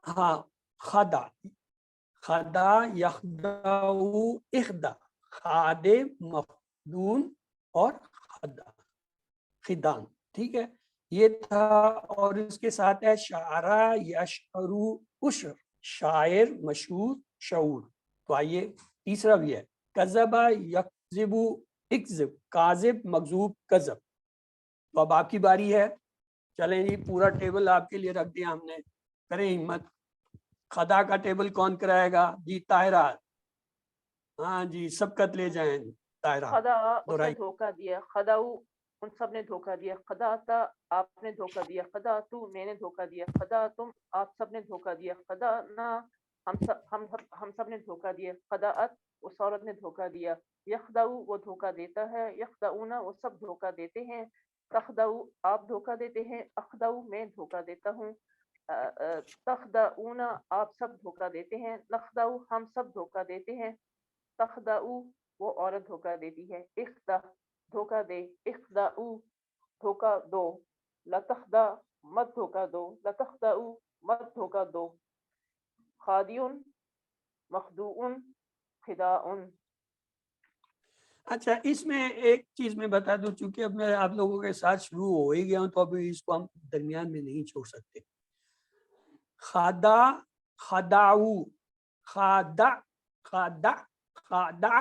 ہاں, خدا, خدا, یخدعو, اخدا, خاد, مخدون اور خدا, خدان. ٹھیک ہے, یہ تھا. اور اس کے ساتھ ہے شعرا, یشعرو, عشر, شاعر, مشہور, شعور. تو آئیے تیسرا بھی ہے کذبا, یکذبو, اکذب, کاذب, مکذوب, کذب. تو اب آپ کی باری ہے. چلیں جی, پورا ٹیبل آپ کے لیے رکھ دیا ہم نے, کریں ہمت. خدا کا ٹیبل کون کرائے گا جی؟ طاہرہ. ہاں جی, سبقت لے جائیں طاہرہ. خدا اس نے دھوکہ دیا, خداؤ ان سب نے دھوکہ دیا, خدا تا آپ نے دھوکہ دیا, خدا تو میں نے دھوکہ دیا, خدا تم آپ سب نے دھوکہ دیا, خدا نا ہم سب نے دھوکہ دیا, خداعت اس عورت نے دھوکہ دیا, یخدعو وہ دھوکہ دیتا ہے, یخدعونا وہ سب دھوکہ دیتے ہیں, تخدعو آپ دھوکہ دیتے ہیں, اخدعو میں دھوکہ دیتا ہوں, تخدعونا آپ سب دھوکہ دیتے ہیں, نخدعو ہم سب دھوکہ دیتے ہیں, تخدعو وہ عورت دھوکہ دیتی ہے, اخدع دھوکہ دے, اخدعو دھوکہ دو, لتخدع مت دھوکہ دو, لتخدعو مت دھوکہ دو, خادعون مخدوعون خداعون. اچھا, اس میں ایک چیز میں بتا دوں, چونکہ اب میں آپ لوگوں کے ساتھ شروع ہو ہی گیا ہوں تو اب اس کو ہم درمیان میں نہیں چھوڑ سکتے. خدا, خداعو, خادع, خادع, خادع,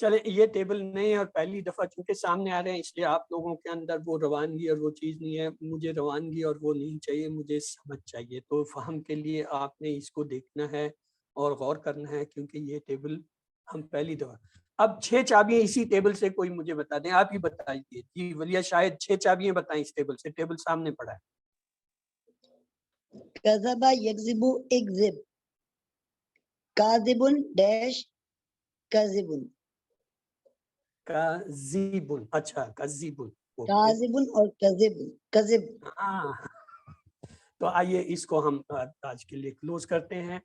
چلے یہ ٹیبل نئے اور پہلی دفعہ چونکہ سامنے آ رہے ہیں اس لیے آپ لوگوں کے اندر وہ روانگی اور وہ چیز نہیں ہے. مجھے روانگی اور وہ نہیں چاہیے, مجھے سمجھ چاہیے. تو فہم کے لیے آپ نے اس کو دیکھنا ہے اور غور کرنا ہے, کیونکہ یہ ٹیبل ہم پہلی دفعہ. اب 6 چابیاں اسی ٹیبل سے کوئی مجھے بتا دیں, آپ ہی بتائیے. جی ولیہ شاید 6 چابیاں بتائیں اس ٹیبل سے. ٹیبل سامنے پڑا ہے. کذب یکذب اکذب, کاذب ڈیش کذب, کذیبن. اچھا کذیبن. کاذب اور کذب کذب. تو آئیے اس کو ہم آج کے لیے کلوز کرتے ہیں.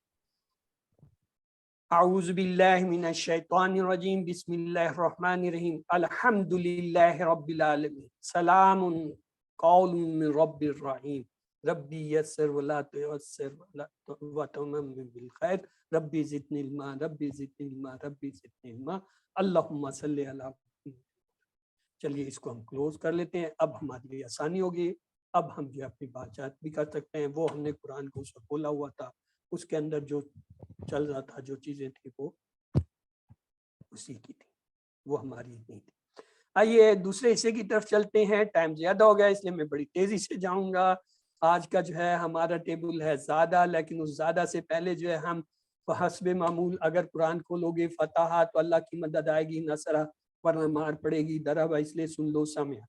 اعوذ باللہ من الشیطان الرجیم, بسم اللہ الرحمن الرحیم, الحمد للہ رب العالمین, سلام قول من رب الرحیم, ربی یسر ولا تعسر وتمم بالخیر, ربی زدنی علما, ربی زدنی علما, ربی زدنی علما, اللہم صلی علی محمد. چلیے اس کو ہم کلوز کر لیتے ہیں. اب ہمارے لیے آسانی ہوگی, اب ہم جو اپنی بات چیت بھی کر سکتے ہیں. وہ ہم نے قرآن کو اس وقت کھولا ہوا تھا, اس کے اندر جو چل رہا تھا, جو چیزیں تھیں وہ اسی کی تھی, وہ ہماری نہیں تھی. آئیے دوسرے حصے کی طرف چلتے ہیں. ٹائم زیادہ ہو گیا اس لیے میں بڑی تیزی سے جاؤں گا. آج کا جو ہے ہمارا ٹیبل ہے زیادہ, لیکن اس زیادہ سے پہلے جو ہے ہم حسب معمول اگر قرآن کھولو گے فتح تو اللہ کی مدد آئے گی, نصرہ ورنہ مار پڑے گی. دربا اس لیے سن لو سمع.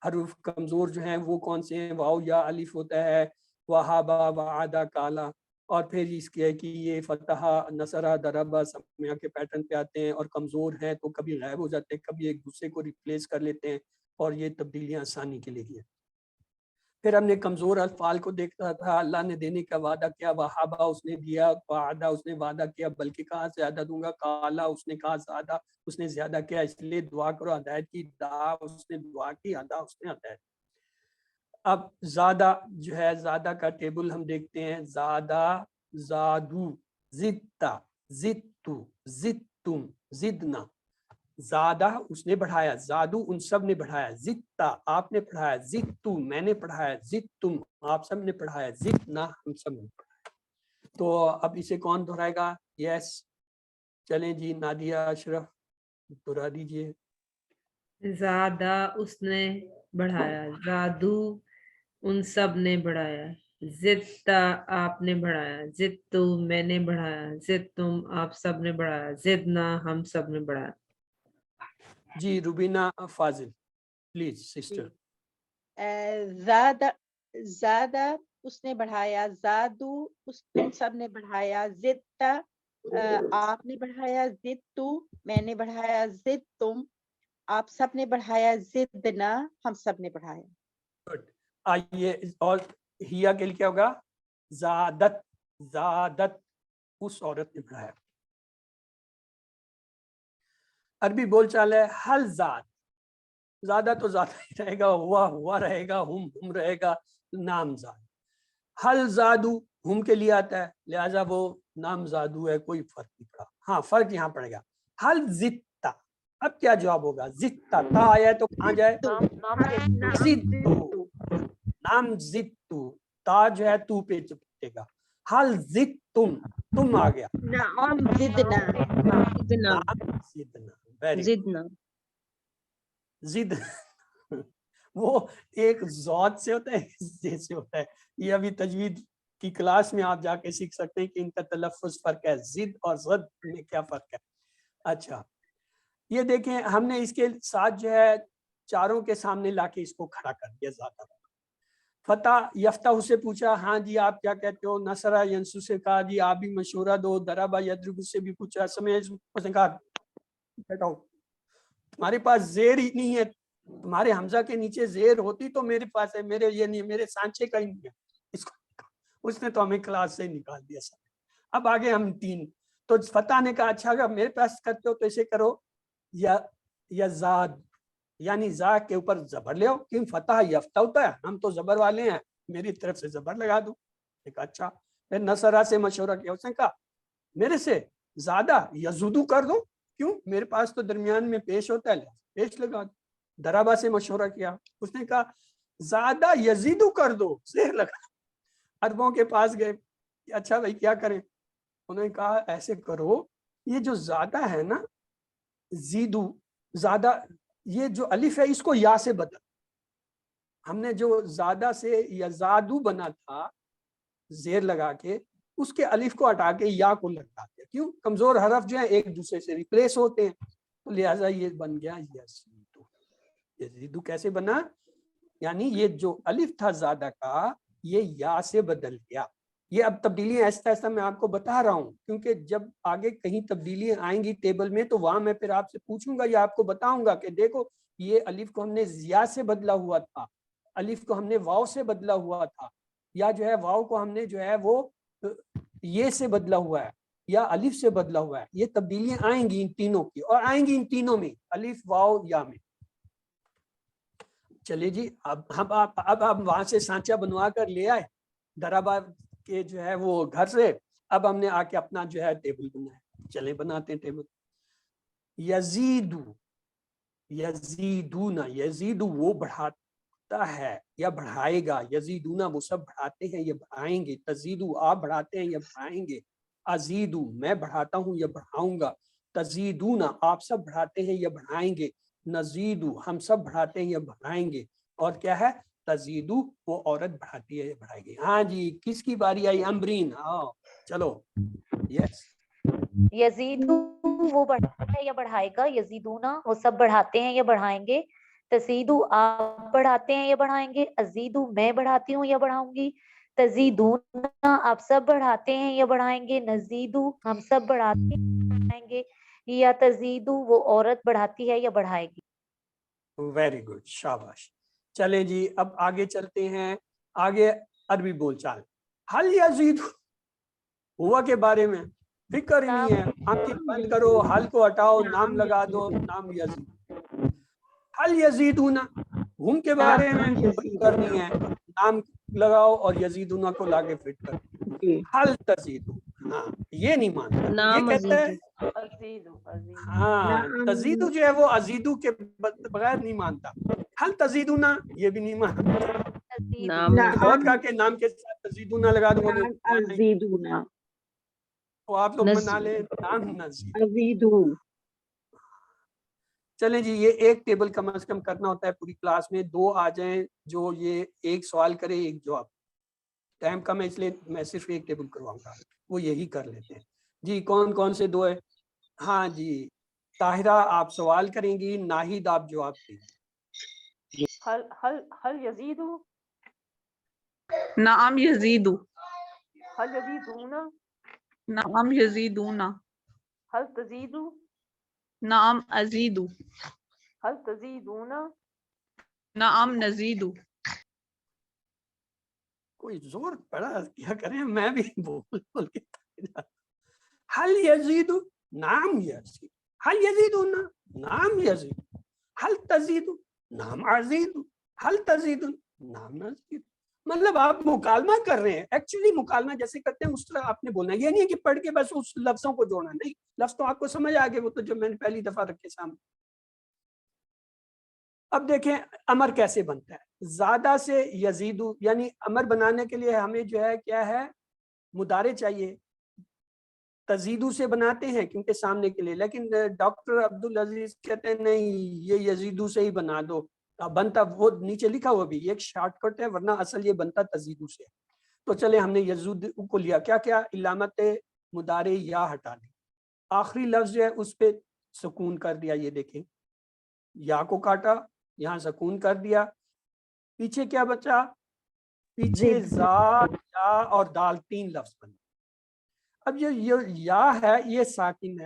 حروف کمزور جو ہیں وہ کون سے ہیں؟ واو یا الف ہوتا ہے, وہابا وعدہ کالا, اور پھر اس کے کہ یہ فتح نصرہ دربا سمع کے پیٹرن پہ آتے ہیں, اور کمزور ہیں تو کبھی غائب ہو جاتے ہیں, کبھی ایک دوسرے کو ریپلیس کر لیتے ہیں, اور یہ تبدیلیاں آسانی کے لیے ہیں. پھر ہم نے کمزور الفاظ کو دیکھا تھا. اللہ نے دینے کا وعدہ کیا, وہابا اس نے دیا, وعدہ اس نے وعدہ کیا, بلکہ کہا زیادہ دوں گا, کالا اس نے کہا زیادہ, اس نے زیادہ کیا, اس لیے دعا کرو ہدایت کی, دا اس نے دعا کی, ادا اس نے ہدایت. اب زیادہ جو ہے زیادہ کا ٹیبل ہم دیکھتے ہیں. زیادہ, زادو, زدتا, زدتو, زدتم, زدنا. زیادہ اس نے بڑھایا, زادو ان سب نے بڑھایا, زدتا آپ نے پڑھایا, زدتو میں نے پڑھایا, زدتم آپ سب نے پڑھایا, زدنا ہم سب نے پڑھایا. تو اب اسے کون دہرائے گا؟ یس چلیں جی, نادیہ اشرف دہرا دیجئے. زیادہ اس نے بڑھایا, زادو ان سب نے بڑھایا, زدتا آپ نے بڑھایا, زدتو میں نے بڑھایا, زدتم آپ سب نے بڑھایا, زدنا ہم سب نے بڑھایا. جی روبینہ فاضل پلیز سسٹر. زیادہ, زیادہ اس نے بڑھایا, زادو اس تم سب نے بڑھایا, زدتا آپ نے بڑھایا, زدتو میں نے بڑھایا, زدتم آپ سب نے بڑھایا, زدنا ہم سب نے بڑھایا. آئیے اور ہیا کے لیے کیا ہوگا؟ زادت, زادت اس عورت نے بڑھایا. عربی بول چال ہے حل زاد, زیادہ تو زیادہ ہی رہے گا, ہوا رہے گا, ہم رہے گا, نام زاد. حل زادو ہم کے لیے آتا ہے, لہٰذا وہ نام زادو ہے, کوئی فرق نہیں پڑا. ہاں فرق یہاں پڑے گا, حل زدتا. اب کیا جواب ہوگا؟ زدتا, تا آیا ہے تو کہاں جائے؟ زدتو, نام زدتو, تا جو ہے تو پہ چپکے گا. حل زدتم تم آ گیا, نعم زدنا, زدنا, زدنا. ویری زدنا. زد وہ ایک ذات سے ہوتا ہے, زد سے ہوتا ہے. یہ ابھی تجوید کی کلاس میں آپ جا کے سیکھ سکتے ہیں کہ ان کا تلفظ فرق ہے, زد اور زد میں کیا فرق ہے. اچھا یہ دیکھیں ہم نے اس کے ساتھ جو ہے چاروں کے سامنے لا کے اس کو کھڑا کر دیا. زیادہ فتح یفتح سے پوچھا, ہاں جی آپ کیا کہتے ہو. نصرہ ینسو سے کہا جی آپ بھی مشورہ دو. دربا یدرب سے بھی پوچھا. سمجھ اس نے کہا بیٹھو, تمہارے پاس زیر ہی نہیں ہے, تمہارے حمزہ کے نیچے زیر ہوتی تو میرے پاس ہے, میرے یہ نہیں, میرے سانچے کا ہی نہیں ہے. اس نے تو ہمیں کلاس سے نکال دیا. سب اب آگے ہم تین. تو فتح نے کہا اچھا اگر میرے پاس کرتے ہو تو ایسے کرو, یا زاد یعنی زا کے اوپر زبر لے آؤ, کیوں فتح یفتح ہوتا ہے, ہم تو زبر والے ہیں, میری طرف سے زبر لگا دوں. ایک اچھا. پھر نصرہ سے مشورہ کیا, اس نے کہا میرے سے زیادہ یزودو کر دو, کیوں میرے پاس تو درمیان میں پیش ہوتا ہے, پیش لگا دو. درابا سے مشورہ کیا, اس نے کہا زیادہ یزیدو کر دو, زیر لگا. عربوں کے پاس گئے, اچھا بھائی کیا کریں. انہوں نے کہا ایسے کرو, یہ جو زیادہ ہے نا زیدو زیادہ، یہ جو الف ہے اس کو یا سے بدل. ہم نے جو زیادہ سے یزادو بنا تھا زیر لگا کے، اس کے الف کو ہٹا کے یا کو لگا دیا. کیوں؟ کمزور حرف جو ہیں ایک دوسرے سے ریپلیس ہوتے ہیں، تو لہٰذا یہ بن گیا یزیدو. یزیدو کیسے بنا؟ یعنی یہ جو الف تھا زیادہ کا یہ یا سے بدل گیا. یہ اب تبدیلیاں ایسا ایسا میں آپ کو بتا رہا ہوں، کیونکہ جب آگے کہیں تبدیلیاں آئیں گی ٹیبل میں تو وہاں میں پھر آپ سے پوچھوں گا یا آپ کو بتاؤں گا کہ دیکھو یہ الف کو ہم نے یا سے بدلا ہوا تھا، الف کو ہم نے واو سے بدلا ہوا تھا، یا جو ہے واو کو ہم نے جو ہے وہ یہ سے بدلا ہوا ہے یا الف سے بدلا ہوا ہے. یہ تبدیلیاں آئیں گی ان تینوں کی، اور آئیں گی ان تینوں میں، الف واو یا میں. چلے جی اب ہم وہاں سے سانچہ بنوا کر لے آئے درآباد کے جو ہے وہ گھر سے. اب ہم نے آ کے اپنا جو ہے ٹیبل بنایا. چلے بناتے ہیں ٹیبل. یزیدو یزیدونا، یزیدو وہ بڑھاتا ہے یا بڑھائے گا، یزیدونا وہ سب بڑھاتے ہیں یا بڑھائیں گے، تزیدو آپ بڑھاتے ہیں یا بڑھائیں گے، ازیدو میں بڑھاتا ہوں یا بڑھاؤں گا، تزیدونا آپ سب بڑھاتے ہیں یا بڑھائیں گے، نزیدو ہم سب بڑھاتے ہیں یا بڑھائیں گے. اور کیا ہے؟ تزیدو وہ عورت بڑھاتی ہے یا بڑھائے گی. ہاں جی کس کی باری آئی؟ امبرین. آؤ چلو. یس یزیدو وہ بڑھاتا ہے یا بڑھائے گا، یزیدونا وہ سب بڑھاتے ہیں یا بڑھائیں گے، تزیدو آپ بڑھاتے ہیں یا بڑھائیں گے، ازیدو میں بڑھاتی ہوں یا بڑھاؤں گی، تزیدونا آپ سب بڑھاتے ہیں یا بڑھائیں گے، نزیدو ہم سب بڑھاتے ہیں یا بڑھائیں گے، یا تزیدو وہ عورت بڑھاتی ہے یا بڑھائے گی. ویری گڈ شاباش. چلیں جی اب آگے چلتے ہیں. آگے عربی بول چال. حل یزید ہوا کے بارے میں فکر ہی نہیں ہے. آنکھیں بند کرو، حل کو ہٹاؤ، نام لگا دو، نام یزید. حل یزیدونا ہم کے بارے میں فکر نہیں ہے، نام لگاؤ اور یزیدونا کو لاگے فٹ کر. حل تزیدو ہاں یہ نہیں مانتا، یہ کہتا ہے ازیدو ازیدو ہاں تزیدو جو ہے وہ ازیدو کے بغیر نہیں مانتا. حل تزیدونا یہ بھی نہیں مانتا. بہت کہا کہ نام کے ساتھ تزیدونا لگا دوں گا ازیدونا تو آپ لوگ بنا لیں نام نزید. ازیدو. چلیں جی یہ ایک ٹیبل کم از کم کرنا ہوتا ہے پوری کلاس میں. 2 آ جائیں جو یہ ایک سوال کرے ایک جواب. ٹائم کم ہے اس لیے میں صرف ایک ٹیبل کرواؤں گا، وہ یہی کر لیتے ہیں. جی کون کون سے 2 ہے؟ ہاں جی طاہرہ آپ سوال کریں گی، ناہید آپ جواب دیں گی. حل یزیدو، نعم یزیدو، حل یزیدونا، نعم یزیدونا، حل تزیدو، نعم ازیدو، حل تزیدونا. نعم نزیدو. کوئی زور پڑا کیا کریں، میں بھی بول کے حل یزید نام یزید، حل یزیدونا نام یزید، حل تزید نام عزید، حل تزید نام نزید. مطلب آپ مکالمہ کر رہے ہیں، ایکچولی مکالمہ جیسے کرتے ہیں اس طرح آپ نے بولنا ہے. یہ نہیں ہے کہ پڑھ کے بس اس لفظوں کو جوڑنا، نہیں، لفظ تو آپ کو سمجھ آ گئے، وہ تو جو میں نے پہلی دفعہ رکھے سامنے. اب دیکھیں امر کیسے بنتا ہے. زیادہ سے یزیدو یعنی امر بنانے کے لیے ہمیں جو ہے کیا ہے مضارع چاہیے. تزیدو سے بناتے ہیں کیونکہ سامنے کے لیے، لیکن ڈاکٹر عبدالعزیز کہتے ہیں نہیں یہ یزیدو سے ہی بنا دو. بنتا وہ نیچے لکھا ہوا بھی ایک شارٹ کٹ ہے، ورنہ اصل یہ بنتا تزیدو سے. تو چلے ہم نے یزیدو کو لیا، کیا کیا علامت مضارع یا ہٹا دی، آخری لفظ جو ہے اس پہ سکون کر دیا. یہ دیکھیں یا کو کاٹا، یہاں سکون کر دیا. پیچھے کیا بچا؟ پیچھے زا یا اور دال 3 لفظ بنے. اب یہ یا ہے یہ ساکن ہے،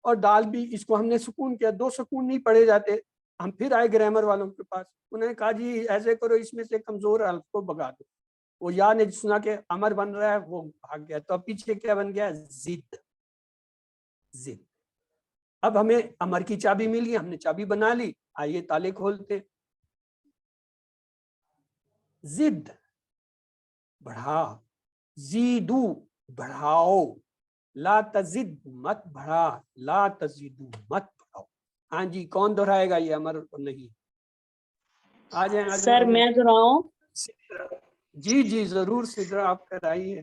اور دال بھی اس کو ہم نے سکون کیا. 2 سکون نہیں پڑے جاتے. ہم پھر آئے گرامر والوں کے پاس، انہوں نے کہا جی ایسے کرو اس میں سے کمزور حرف کو بگا دو. وہ یا نے سنا کہ امر بن رہا ہے وہ بھاگ گیا. تو اب پیچھے کیا بن گیا؟ زد. زد. اب ہمیں امر کی چابی ملی، ہم نے چابی بنا لی. آئیے تالے کھولتے. زد بڑھا، زیدو بڑھاؤ، لا تزد مت بڑھا، لا تزیدو مت بڑھاؤ. ہاں جی کون دہرائے گا یہ امر نہیں؟ آ جائیں آ سر جائیں. میں دہراؤں؟ جی جی ضرور سدرا آپ کرائیے.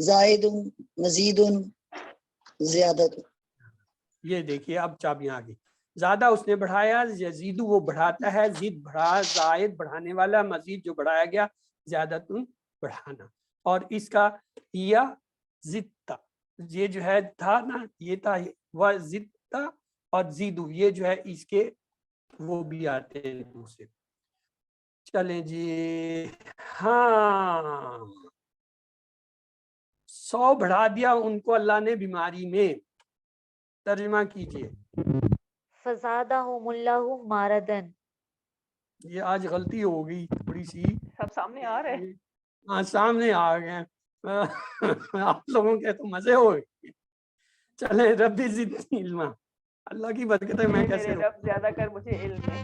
زائدن مزیدن زیادت. یہ دیکھیے اب چابیاں آ گئی. زیادہ اس نے بڑھایا، یزیدو وہ بڑھاتا ہے، زید بڑھا، زائد بڑھانے والا، مزید جو بڑھایا گیا، زیادتن بڑھانا. اور اس کا یا زدتا، یہ جو ہے تھا نا، یہ تھا وہ زدتا، اور زیدو یہ جو ہے اس کے وہ بھی آتے ہیں دوسرے. چلیں جی ہاں 100 بڑھا دیا ان کو اللہ نے بیماری میں. ترجمہ کیجئے. فزادہم اللہ مردن. یہ آج غلطی ہو گئی تھوڑی سی. سب سامنے آ رہے ہیں. ہاں سامنے آ گئے. آپ لوگوں کے تو مزے ہو گئے. چلیں ربی زدنی علما. اللہ کی برکت ہے. میں کیسے میرے رب زیادہ کر مجھے علم میں.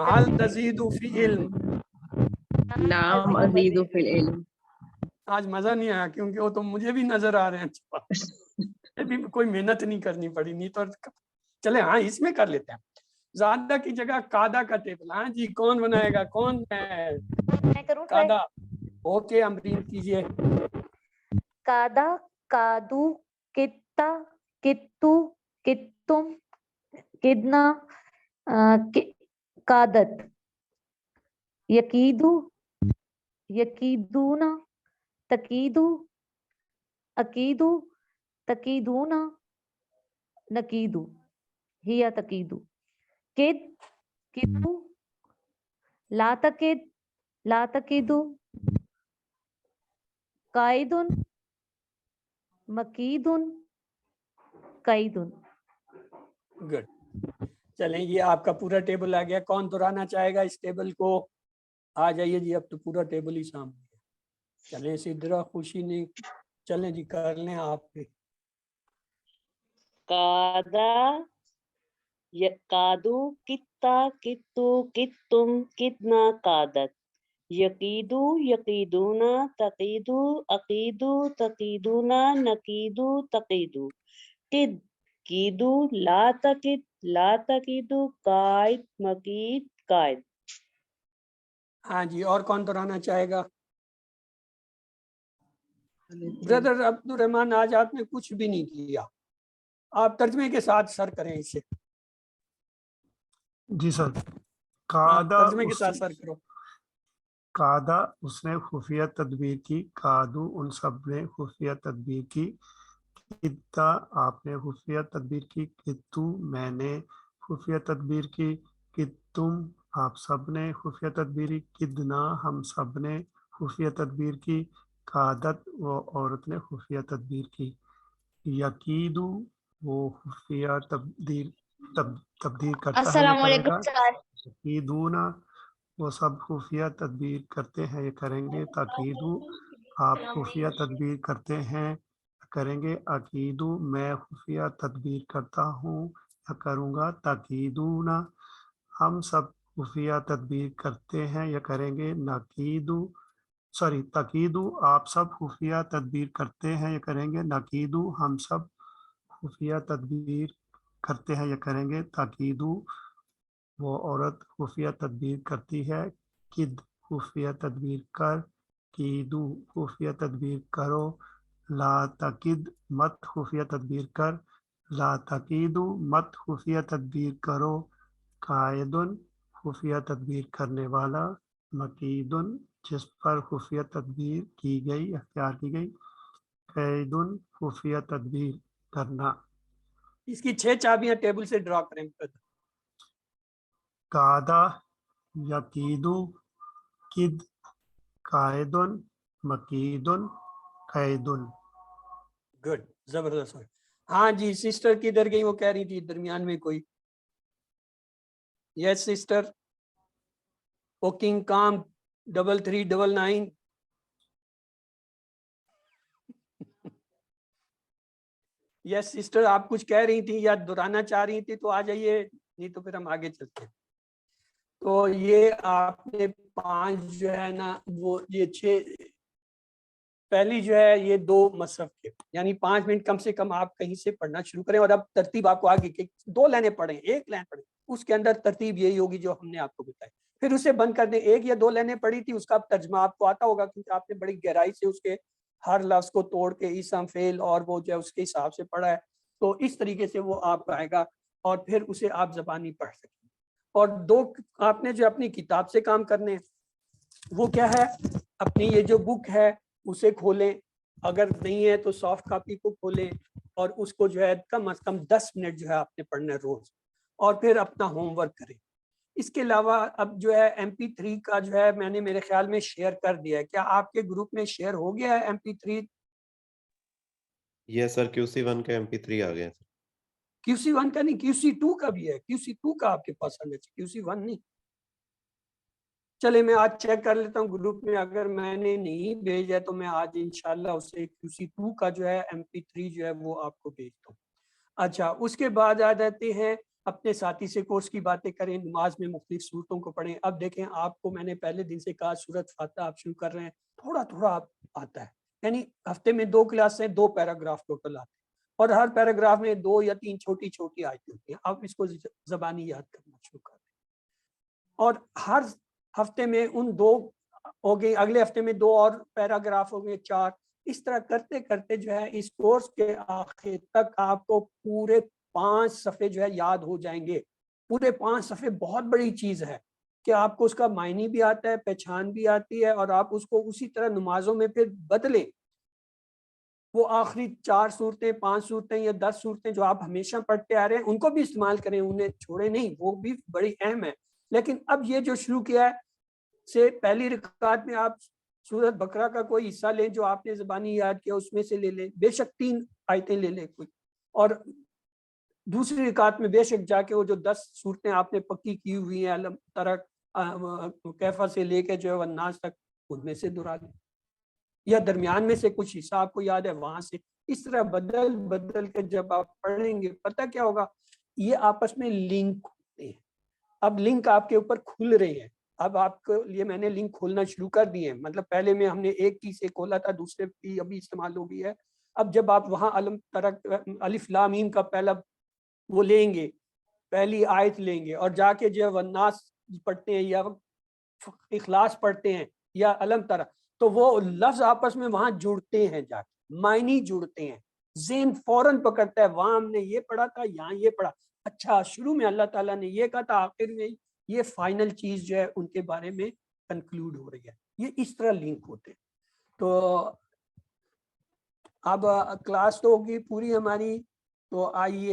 حل تزید فی علم. نعم ازید فی العلم. آج مزہ نہیں آیا کیونکہ وہ تو مجھے بھی نظر آ رہے ہیں. بھی کوئی محنت نہیں کرنی پڑی. نہیں تو چلے ہاں اس میں کر لیتے ہیں. زیادہ کی جگہ قادہ کا ٹیبل. ہاں جی کون بنائے گا؟ کون ہے میں کروں ٹرائی؟ قادہ. اوکے امرین کیجئے. قادہ، قادو، کتا، کتو، کتم، کدنا، قادت. یقیدو، یقیدونا، تقیدو، عقیدو، تقیدونا، نقیدو، ہی تقیدو. کد، کدو، لا تقد، لا تقیدو، قائدن، مقیدن، قیدن. گڈ. چلیں یہ آپ کا پورا ٹیبل آ گیا. کون دہرانا چاہے گا اس ٹیبل کو؟ آ جائیے جی. اب تو پورا ٹیبل ہی سامنے ہے. چلیں سدرا خوشی نہیں. چلیں جی کر لیں آپ بھی. قادہ، قادو، کتا، کتو، کتم، کتنا، قادت. یقیدو، یقیدونا، تقیدو، عقیدو، تقیدونا، نقیدو، تقیدو. قد، قیدو، لا تقد، لا تقیدو، قائد، مقید، قائد. ہاں جی اور کون دہرانا چاہے گا؟ بردر عبد الرحمان آج آپ نے کچھ بھی نہیں کیا. آپ ترجمے کے ساتھ سر کریں اسے. جی سر. قادہ ترجمے کے ساتھ سر کرو. قادہ اس نے خفیہ تدبیر کی. قادو ان سب نے خفیہ تدبیر کی. کتا آپ نے خفیہ تدبیر کی. کتو میں نے خفیہ تدبیر کی. کتم آپ سب نے خفیہ تدبیر کی. کدنا ہم سب نے خفیہ تدبیر کی. قادت وہ عورت نے خفیہ تدبیر کی. یقیدو وہ خفیہ تبدیل کرتا ہے. السلام علیکم سر. یقیدونا وہ سب خفیہ تدبیر کرتے ہیں یہ کریں گے. تقیدو آپ خفیہ تدبیر کرتے ہیں کریں گے. عقیدو میں خفیہ تدبیر کرتا ہوں یا کروں گا. تقیدونا ہم سب خفیہ تدبیر کرتے ہیں یا کریں گے. نقیدو تقیدو آپ سب خفیہ تدبیر کرتے ہیں یا کریں گے. نقیدو ہم سب خفیہ تدبیر کرتے ہیں یا کریں گے. تقیدو وہ عورت خفیہ تدبیر کرتی ہے. کد خفیہ تدبیر کر. کیدو خفیہ تدبیر کرو. لا تقد مت خفیہ تدبیر کر. لا تقیدو مت خفیہ تدبیر کرو. قائدن خفیہ تدبیر کرنے والا. مقیدن جس پر خفیہ تدبیر کی گئی اختیار کی گئی. قیدن خفیہ تدبیر کرنا. اس کی 6 چابیاں ٹیبل سے ڈرا کریں. قادہ، یقیدو، کد، قائدن، مقیدن، قیدن. گڈ زبردست. ہاں جی سسٹر کدھر گئی؟ وہ کہہ رہی تھی درمیان میں کوئی. یس سسٹر. او کنگ کام 3399. یس سسٹر آپ کچھ کہہ رہی تھی یا دہرانا چاہ رہی تھی تو آ جائیے. نہیں تو پھر ہم آگے چلتے ہیں. تو یہ آپ نے 5 جو ہے نا وہ یہ 6 پہلی جو ہے یہ 2 مصحف کے یعنی 5 منٹ کم سے کم آپ کہیں سے پڑھنا شروع کریں. اور اب ترتیب آپ کو آگے کی 2 لائنیں پڑھیں 1 لائن پڑھیں اس کے اندر ترتیب یہی ہوگی جو ہم نے آپ کو بتائی. پھر اسے بند کر دیں. 1 یا 2 لائنیں پڑھی تھی اس کا ترجمہ آپ کو آتا ہوگا کیونکہ آپ نے بڑی گہرائی سے اس کے ہر لفظ کو توڑ کے اسم فعل اور وہ جو ہے اس کے حساب سے پڑھا ہے، تو اس طریقے سے وہ آپ کو آئے گا اور پھر اسے آپ زبانی پڑھ سکیں۔ اور دو آپ نے جو اپنی کتاب سے کام کرنے ہیں وہ کیا ہے، اپنی یہ جو بک ہے اسے کھولیں، اگر نہیں ہے تو سافٹ کاپی کو کھولیں اور اس کو جو ہے کم از کم 10 منٹ جو ہے آپ نے پڑھنا ہے روز، اور پھر اپنا ہوم ورک کریں۔ اس کے علاوہ اب جو ہے MP3 کا جو ہے میں نے میرے خیال میں شیئر کر دیا ہے، کیا آپ کے گروپ میں شیئر ہو گیا ہے MP3؟ یس سر، QC1 کا MP3 آ گیا سر۔ QC1 کا نہیں، QC2 کا بھی ہے، QC2 کا آپ کے پاس آنا چاہیے، QC1 نہیں۔ چلے میں آج چیک کر لیتا ہوں گروپ میں، اگر میں نے نہیں بھیجا تو میں آج انشاءاللہ اسے QC2 کا جو ہے MP3 جو ہے وہ آپ کو بھیجتا ہوں۔ اچھا، اس کے بعد آ جاتے ہیں اپنے ساتھی سے کورس کی باتیں کریں، نماز میں مختلف صورتوں کو پڑھیں۔ اب دیکھیں آپ کو میں نے پہلے دن سے کہا سورۃ فاتحہ آپ شروع کر رہے ہیں، تھوڑا تھوڑا آپ آتا ہے، یعنی ہفتے میں 2 کلاسیں 2 پیراگراف ٹوٹل آتے ہیں، اور ہر پیراگراف میں 2 یا 3 چھوٹی چھوٹی آیتیں ہوتی ہیں، آپ اس کو زبانی یاد کرنا شروع کر دیں، اور ہر ہفتے میں ان 2 ہو گئی، اگلے ہفتے میں 2 اور پیراگراف ہو گئے 4، اس طرح کرتے کرتے جو ہے اس کورس کے آخر تک آپ کو پورے 5 صفحے جو ہے یاد ہو جائیں گے۔ پورے 5 صفحے بہت بڑی چیز ہے کہ آپ کو اس کا معنی بھی آتا ہے، پہچان بھی آتی ہے، اور آپ اس کو اسی طرح نمازوں میں پھر بدلیں۔ وہ آخری 4 صورتیں 5 صورتیں یا 10 صورتیں جو آپ ہمیشہ پڑھتے آ رہے ہیں ان کو بھی استعمال کریں، انہیں چھوڑیں نہیں، وہ بھی بڑی اہم ہے۔ لیکن اب یہ جو شروع کیا ہے سے پہلی رکعت میں آپ سورۃ بقرہ کا کوئی حصہ لیں جو آپ نے زبانی یاد کیا، اس میں سے لے لیں، بے شک 3 آیتیں لے لیں کوئی، اور دوسری رکعت میں بے شک جا کے وہ جو 10 صورتیں آپ نے پکی کی ہوئی ہیں علم ترک کیفہ سے لے کے جو ہے والناس تک، ان میں سے دہرا لیں، یا درمیان میں سے کچھ حصہ آپ کو یاد ہے وہاں سے، اس طرح بدل بدل کے جب آپ پڑھیں گے پتہ کیا ہوگا، یہ آپس میں لنک ہوتے ہیں۔ اب لنک آپ کے اوپر کھل رہے ہیں، اب آپ کے لیے میں نے لنک کھولنا شروع کر دیے ہیں، مطلب پہلے میں ہم نے ایک کی سے کھولا تھا، دوسرے کی ابھی استعمال ہو گئی ہے۔ اب جب آپ وہاں علم ترک الف لام میم کا پہلا وہ لیں گے، پہلی آیت لیں گے، اور جا کے جو ہے والناس پڑھتے ہیں یا اخلاص پڑھتے ہیں یا علم ترک، تو وہ لفظ آپس میں وہاں جڑتے ہیں، جا کے معنی جڑتے ہیں، ذہن فوراً پکڑتا ہے وہاں ہم نے یہ پڑھا تھا، یہاں یہ پڑھا، اچھا شروع میں اللہ تعالیٰ نے یہ کہا تھا، آخر میں یہ فائنل چیز جو ہے ان کے بارے میں کنکلوڈ ہو رہی ہے۔ یہ اس طرح لنک ہوتے ہیں۔ تو اب کلاس تو ہوگی پوری ہماری، تو آئیے